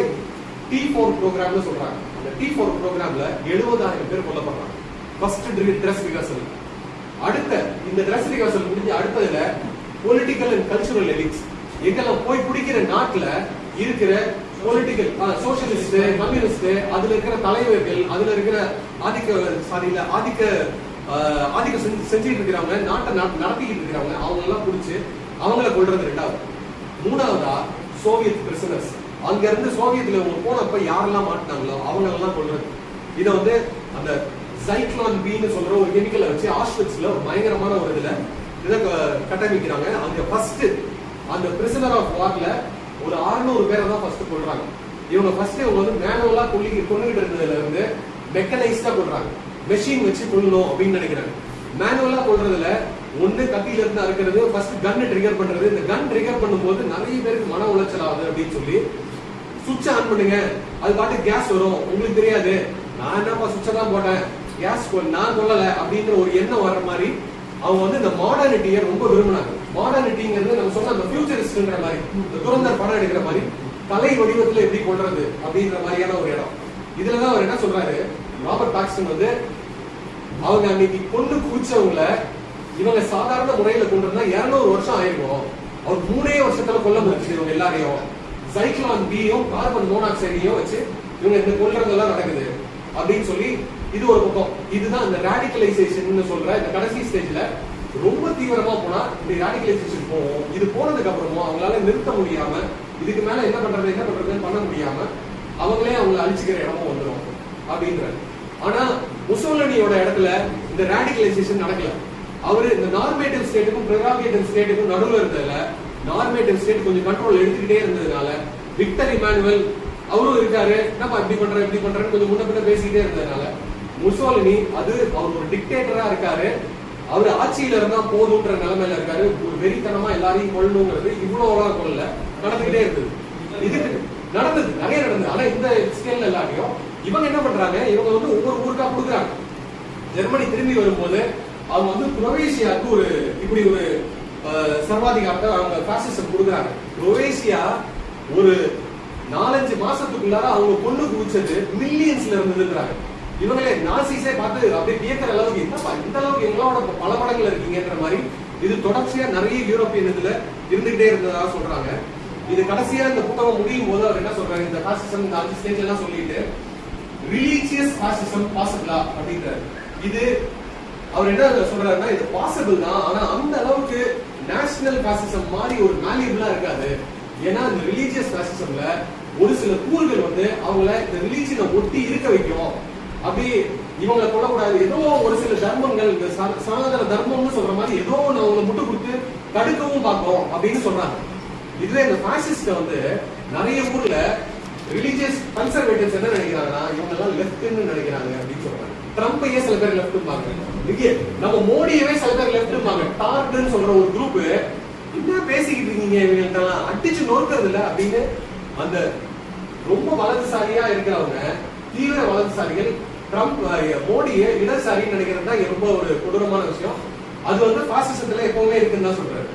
T4 ப்ரோக்ராம்னு சொல்றாங்க. அந்த T4 ப்ரோக்ராம்ல 70,000 பேர் கொல்லப்படுறாங்க ஃபர்ஸ்ட் ட்ரெஸ் ரிஹர்சல். அடுத்த இந்த ட்ரெஸ் ரிஹர்சல் முடிஞ்சு அடுத்ததுல பொலிட்டிக்கல் அண்ட் கல்ச்சுரல் எலிட்ஸ் எங்கெல்லாம் போய் பிடிக்கிற நாட்டுல இருக்கிற பொலிட்டிக்கல் சோசியலிஸ்ட் கம்யூனிஸ்ட் அதுல இருக்கிற தலைவர்கள் அதுல இருக்கிற ஆதிக்கம் செஞ்சுட்டு இருக்கிறவங்க நாட்டை நடத்திக்கிட்டு இருக்கிறவங்க அவங்க எல்லாம் பிடிச்சு அவங்கள கொள்றது ரெண்டாவது. மூணாவதா சோவியத் பிரிசனர்ஸ், அங்க இருந்து சோவியத்ல போனப்ப யாரெல்லாம் மாட்டினாங்களோ அவங்க எல்லாம் கொள்றது. இதை அந்த சைக்ளோன் பின்னு சொல்ற ஒரு கெமிக்கலை வச்சு ஆஷ்விட்ஸ்ல ஒரு பயங்கரமான ஒரு இதுல இதை கட்டமைக்கிறாங்க. அங்க ஃபர்ஸ்ட் அந்த பிரிசனர் ஆஃப் வார்ல ஒரு 600 பேரை தான் ஃபர்ஸ்ட் கொள்றாங்க. இவங்க ஃபர்ஸ்ட் இவங்க மேனுவலா கொண்டுகிட்டு இருந்ததுல இருந்து மெக்கனைஸ்டா கொள்றாங்க. மெஷின் வச்சு கொள்ளணும் அப்படின்னு நினைக்கிறாங்க. மேனுவலா கொள்றதுல ஒண்ணு கத்தியில இருந்து அறுக்கிறது, ஃபர்ஸ்ட் கன் ட்ரிகர் பண்றது. இந்த கன் ட்ரிகர் பண்ணும்போது நிறைய பேருக்கு மன உளைச்சல் ஆகுது அப்படின்னு சொல்லி சுவிட்ச் ஆன் பண்ணுங்க, அது பாட்டு கேஸ் வரும், உங்களுக்கு தெரியாது, நான் என்னப்பா சுவிட்சை தான் போட்டேன், கேஸ் நான் கொள்ளல அப்படிங்கிற ஒரு எண்ணம் வர்ற மாதிரி அவங்க இந்த மாடர்னிட்டியை ரொம்ப விரும்பினாங்க. மாடர்னிட்டிங்கிறது நம்ம சொன்ன அந்த ஃபியூச்சரிஸ்ட்ன்ற மாதிரி, இந்த துரந்தர் படம் எடுக்கிற மாதிரி கலை வடிவத்துல எப்படி கொள்றது அப்படிங்கிற மாதிரியான ஒரு இடம். இதுலதான் அவர் என்ன சொல்றாரு, ராபர்ட் பாக்ஸ்டன் அவங்க அன்னைக்கு கொண்டு குவிச்சவங்கள இவங்க சாதாரண முறையில கொண்டிருந்தா 200 வருஷம் ஆயிருக்கும், அவர் 3 வருஷத்துல கொல்ல முடிச்சு இவங்க எல்லாரையும். சைக்ளோன் பியும் கார்பன் மோனாக்சைடையும் வச்சு இவங்க இந்த கொல்றதெல்லாம் நடக்குது அப்படின்னு சொல்லி இது ஒரு பக்கம். இதுதான் இந்த ரேடிகலைசேஷன் சொல்ற இந்த கடைசி ஸ்டேஜ்ல ரொம்ப தீவிரமா போனா இப்படி ரேடிகலைசேஷன் போகும். இது போனதுக்கு அப்புறமும் அவங்களால நிறுத்த முடியாம இதுக்கு மேல என்ன பண்றதுன்னு பண்ண முடியாம அவங்களே அவங்களை அழிச்சுக்கிற இடமும் வந்துடும் அப்படின்றாரு. ஆனா முசோலினியோட இடத்துல இந்த ரேடிகலைசேஷன் நடக்கல. அவரு இந்த நார்மேட்டிவ் ஸ்டேட்டுக்கும் ப்ரெரோகேட்டிவ் ஸ்டேட்டுக்கும் நடுவில் இருந்ததுல நார்மேட்டிவ் ஸ்டேட் கொஞ்சம் கண்ட்ரோல் எடுத்துக்கிட்டே இருந்ததுனால விக்டர் இமானுவேல் அவரும் இருக்காரு, நம்ம இப்படி பண்றேன்னு கொஞ்சம் முன்ன பின்ன பேசிக்கிட்டே இருந்ததுனால முசோலினி அவர் ஒரு டிக்டேட்டரா இருக்காரு, அவர் ஆட்சியில இருந்தா போதுன்ற நிலைமையில இருக்காரு. ஒரு வெறித்தனமா எல்லாரையும் கொள்ளணுங்கிறது இவ்வளவு கொள்ள நடந்துகிட்டே இருக்குது. இதுக்கு நடந்தது நிறைய நடந்தது. ஆனா இந்த ஸ்கேல்ல எல்லாரையும் இவங்க என்ன பண்றாங்க, இவங்க ஒவ்வொரு ஊருக்கா கொடுக்குறாங்க. ஜெர்மனி திரும்பி வரும்போது அவங்க குரோவேஷியாவுக்கு இப்படி ஒரு சர்வாதிகாரத்தை அவங்க பாசிசம் கொடுக்குறாங்க. குரோவேஷியா ஒரு 4-5 மாசத்துக்குள்ளார அவங்க கொண்டு குவிச்சது மில்லியன்ஸ்ல இருந்ததுன்றாங்க. இவங்களே நாசிஸே பார்த்து அப்படியே வியக்கிற அளவுக்கு என்னப்பா இந்த அளவுக்கு எங்களோட பல மடங்குல இருக்கீங்கன்ற மாதிரி இது தொடர்ச்சியா நிறைய யூரோப்பியன் இதுல இருந்துகிட்டே இருந்ததா சொல்றாங்க. இது கடைசியா இந்த புத்தகம் முடியும் போது அவர் என்ன சொல்றாரு, இந்த பாசிசம் இந்த 5 ஸ்டேஜ் எல்லாம் சொல்லிட்டு ரிலீஜியஸ் பாசிசம் பாசிபிளா அப்படின்றாரு. இது அவர் என்ன சொல்றாருன்னா இது பாசிபிள் தான், ஆனா அந்த அளவுக்கு நேஷனல் பாசிசம் மாதிரி ஒரு மேலியபிளா இருக்காது. ஏன்னா இந்த ரிலீஜியஸ் பாசிசம்ல ஒரு சில கூறுகள் அவங்கள இந்த ரிலீஜியனை ஒட்டி இருக்க வைக்கும். அப்படி இவங்களை கொள்ளக்கூடாது, ஏதோ ஒரு சில தர்மங்கள் இந்த சனாதன தர்மம்னு சொல்ற மாதிரி ஏதோ ஒண்ணு அவங்களை முட்டு கொடுத்து தடுக்கவும் பார்க்கும் அப்படின்னு சொல்றாங்க. இதுவே இந்த பாசிஸ்ட் நிறைய ஊர்ல ரிலீஜியஸ் கன்சர்வேட்டிவ்ஸ் என்ன நினைக்கிறாங்கன்னா இவங்க எல்லாம் லெஃப்ட்னு நினைக்கிறாங்க அப்படின்னு சொல்றாங்க. ட்ரம்பையே சில பேர் லெஃப்ட்பாங்க, நம்ம மோடியவே சில பேர் லெஃப்ட்பாங்க. டார்ட்னு சொல்ற ஒரு குரூப் என்ன பேசிக்கிட்டு இருக்கீங்க, இவங்க அடிச்சு நோக்கிறது இல்ல அப்படின்னு அந்த ரொம்ப வலதுசாரியா இருக்கிறவங்க தீவிர வலதுசாரிகள் ட்ரம்ப் மோடியை இடதுசாரின்னு நினைக்கிறது தான் ரொம்ப ஒரு கொடூரமான விஷயம். அது பாசிசத்துல எப்பவுமே இருக்குன்னு தான் சொல்றாரு.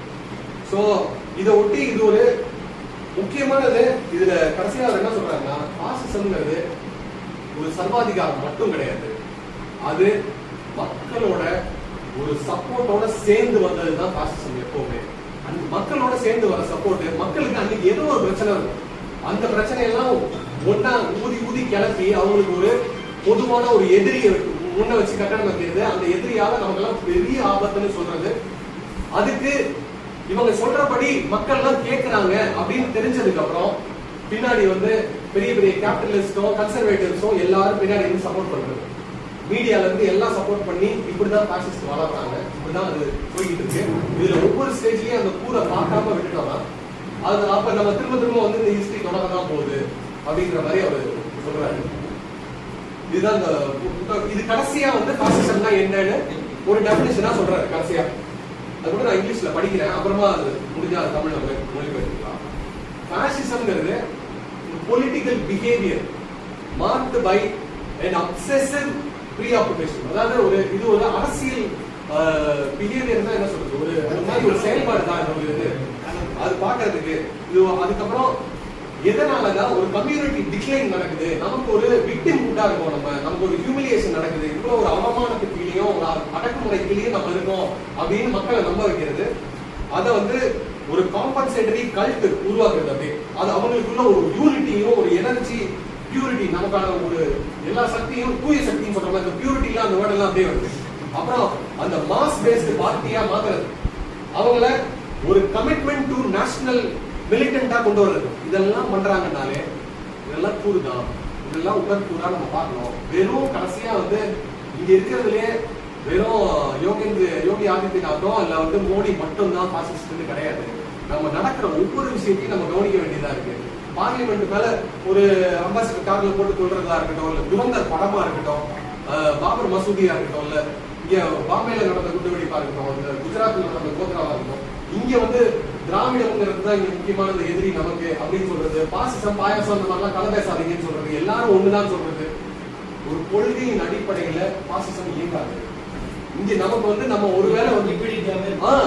சோ இதை ஒட்டி இது ஒரு முக்கியமானது. இதுல கடைசியா என்ன சொல்றாருன்னா பாசிசம்ங்கிறது ஒரு சர்வாதிகாரம் மட்டும் கிடையாது, அது மக்களோட ஒரு சப்போர்ட்டோட சேர்ந்து வந்ததுதான் பாசிசம். எப்பவுமே அந்த மக்களோட சேர்ந்து வர சப்போர்ட், மக்களுக்கு அன்னைக்கு ஏதோ ஒரு பிரச்சனை இருக்கும், அந்த பிரச்சனையெல்லாம் ஒன்னா ஊதி கிளப்பி அவங்களுக்கு ஒரு பொதுவான ஒரு எதிரியை முன்ன வச்சு கட்டணம் வைக்கிறது, அந்த எதிரியால நமக்கெல்லாம் பெரிய ஆபத்துன்னு சொல்றது. அதுக்கு இவங்க சொல்றபடி மக்கள் எல்லாம் கேட்கிறாங்க அப்படின்னு தெரிஞ்சதுக்கு அப்புறம் பின்னாடி வந்து பெரிய பெரிய கேபிட்டலிஸ்டும் கன்சர்வேட்டிவ்ஸும் எல்லாரும் பின்னாடி இருந்து சப்போர்ட் பண்றது. மீடியால இருந்து எல்லாம் சப்போர்ட் பண்ணி இப்படிதான் பாசிஸ்ட் வளர்றாங்க, இப்படிதான் அது போய்கிட்டு இருக்கு. இதுல ஒவ்வொரு ஸ்டேஜ்லயும் அந்த கூரை பார்க்காம விட்டுட்டோம்னா அது அப்ப நம்ம திரும்ப திரும்ப வந்து இந்த ஹிஸ்டரி தொடங்க தான் போகுது அப்படிங்கிற மாதிரி அவர் சொல்றாரு. இதுதான் இது கடைசியா வந்து பாசிசம்னா என்னன்னு ஒரு டெபினிஷனா சொல்றாரு கடைசியா. அது கூட நான் இங்கிலீஷ்ல படிக்கிறேன், அப்புறமா அது முடிஞ்சா தமிழ்ல மொழிபெயர்க்கலாம். பாசிசம்ங்கிறது political behaviour marked by an obsessive preoccupation. அதாவது இது ஒரு அரசியல் பிஹேவியர் தான் என்ன சொல்றது, ஒரு மாதிரி ஒரு செயல்பாடு தான் ஒரு இது. அது பாக்குறதுக்கு இது அதுக்கப்புறம் எதனாலதான் ஒரு கம்யூனிட்டி டிக்ளைன் நடக்குது, நமக்கு ஒரு விக்டிம் கூட்டா இருக்கும், நமக்கு ஒரு ஹியூமிலியேஷன் நடக்குது, இவ்வளவு ஒரு அவமானத்துக்கு கீழேயும் ஒரு அடக்குமுறை கீழேயும் நம்ம இருக்கோம் அப்படின்னு மக்களை நம்ப வைக்கிறது. அதை வந்து ஒரு காம்பன்சேட்டரி கல்ட் உருவாக்குறது. அப்படியே அது அவங்களுக்குள்ள ஒரு யூனிட்டியும் ஒரு எனர்ஜி பியூரிட்டி, நமக்கான ஒரு எல்லா சக்தியும் தூய சக்தியும் சொல்ற மாதிரி பியூரிட்டி எல்லாம் அந்த வேர்ட் எல்லாம் அப்படியே வருது. அப்புறம் அந்த மாஸ் பேஸ்டு பார்ட்டியா மாத்துறது, அவங்கள ஒரு கமிட்மெண்ட் டு நேஷனல் மிலிட்டண்டா கொண்டு வர்றது. இதெல்லாம் பண்றாங்கனாலே இதெல்லாம் கூறுதான், இதெல்லாம் உடற்கூறா நம்ம பார்க்கணும். வெறும் கடைசியா வந்து இங்க இருக்கிறதுலயே வெறும் யோகி ஆதித்யநாத்தோ இல்ல வந்து மோடி மட்டும் தான் பாசிஸ்ட்னு கிடையாது. நம்ம நடக்கிற ஒவ்வொரு விஷயத்தையும் நம்ம கவனிக்க வேண்டியதா இருக்கு. பார்லிமெண்ட் மேல ஒரு அம்பாசிடர் கார்ல போட்டு கொள்றதா இருக்கட்டும், இல்ல துரந்தர் படமா இருக்கட்டும், பாபர் மசூதியா இருக்கட்டும், இல்ல இங்க பாம்பேல நடந்த குண்டுவெடிப்பா இருக்கட்டும், இந்த குஜராத்ல நடந்த கோத்ராவா இருக்கட்டும், இங்க வந்து திராவிடம்ங்கிறது தான் இங்க முக்கியமான இந்த எதிரி நமக்கு அப்படின்னு சொல்றது, பாசிசம் பாயாசம் அந்த மாதிரிலாம் கலை பேசாதீங்கன்னு சொல்றது, எல்லாரும் ஒண்ணுதான் சொல்றது. ஒரு கொள்கையின் அடிப்படையில பாசிசம் இயங்காது. இங்க நமக்கு வந்து நம்ம ஒருவேளை வந்து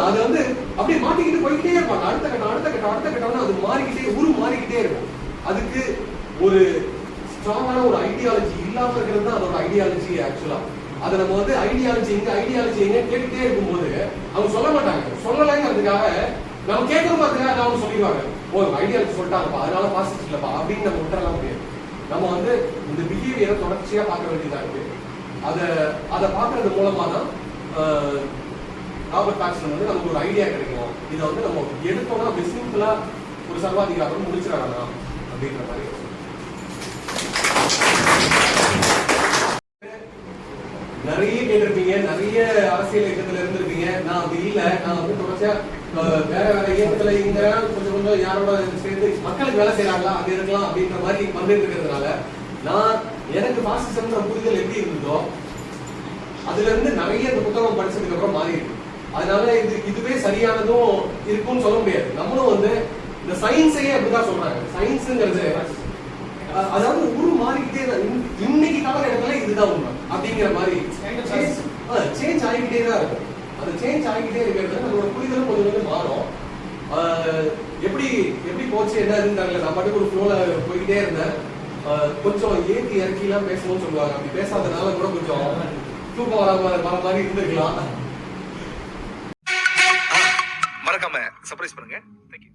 அது வந்து அப்படியே மாட்டிக்கிட்டு போய்கிட்டே இருப்பாங்க. அடுத்த கட்டம் அது மாறிக்கிட்டே இருக்கும். அதுக்கு ஒரு ஸ்ட்ராங்கான ஒரு ஐடியாலஜி இல்லாம இருக்கிறது தான் அதோட ஐடியாலஜி. ஆக்சுவலா அதை நம்ம வந்து ஐடியாலஜி எங்க கேட்டுட்டே இருக்கும்போது அவங்க சொல்ல மாட்டாங்க. சொல்லலைங்கிறதுக்காக நம்ம கேட்கறதுக்காக அவங்க சொல்லிடுவாங்க, ஓ ஐடியாலஜி சொல்லிட்டாங்கப்பா அதனால பாசிட்டிவ் இல்லப்பா அப்படின்னு நம்ம விட்டுறலாம் முடியாது. நம்ம வந்து இந்த பிஹேவியரை தொடர்ச்சியா பார்க்க வேண்டியதா இருக்கு. அதை பார்க்கறது மூலமா தான் ராபர்ட் பாக்ஸ்டன் வந்து நமக்கு ஒரு ஐடியா கிடைக்கும். இதை வந்து நம்ம எடுத்தோம்னா அப்படி சிம்பிளா ஒரு சர்வாதிகாரம் முடிச்சிடறாங்க அப்படின்ற மாதிரி. நிறைய கேட்டிருப்பீங்க, நிறைய அரசியல் இயக்கத்துல இருந்திருப்பீங்க. நான் அப்படி இல்லை, நான் வந்து தொடர்ச்சியா வேற இயக்கத்துல இங்க கொஞ்சம் யாரோட சேர்ந்து மக்களுக்கு வேலை செய்யறாங்களா அங்க இருக்கலாம் அப்படின்ற மாதிரி பண்ணிட்டு இருக்கிறதுனால நான் எனக்கு பாசிசம்ன்ற புரிதல் எப்படி இருந்ததோ அதுல இருந்து நிறைய இந்த புத்தகம் படிச்சதுக்கு அப்புறம் மாறி இருக்கு. அதனால இதுவே சரியானதும் இருக்கும்னு சொல்ல முடியாது. நம்மளும் வந்து இந்த சயின்ஸையே அப்படிதான் சொல்றாங்க. சயின்ஸுங்கிறது அதாவது மாறிக்கிட்டே தான். இன்னைக்கு காலகட்டத்துல இதுதான் உண்மை அப்படிங்கிற மாதிரி சேஞ்ச் ஆகிக்கிட்டே தான் இருக்கும். அது சேஞ்ச் ஆகிக்கிட்டே இருக்கிறது நம்மளோட புரிதலும் கொஞ்சம் மாறும். எப்படி போச்சு என்ன இருந்தாங்க, நான் பாட்டுக்கு ஒரு ஃப்ளோல போய்கிட்டே இருந்தேன். கொஞ்சம் ஏற்றி இறக்கி எல்லாம் பேசணும்னு சொல்லுவாங்க. அப்படி பேசாதனால கூட கொஞ்சம் தூக்கம் வர மாதிரி இருந்திருக்கலாம். மறக்காம சர்ப்ரைஸ் பண்ணுங்க. தேங்க்யூ.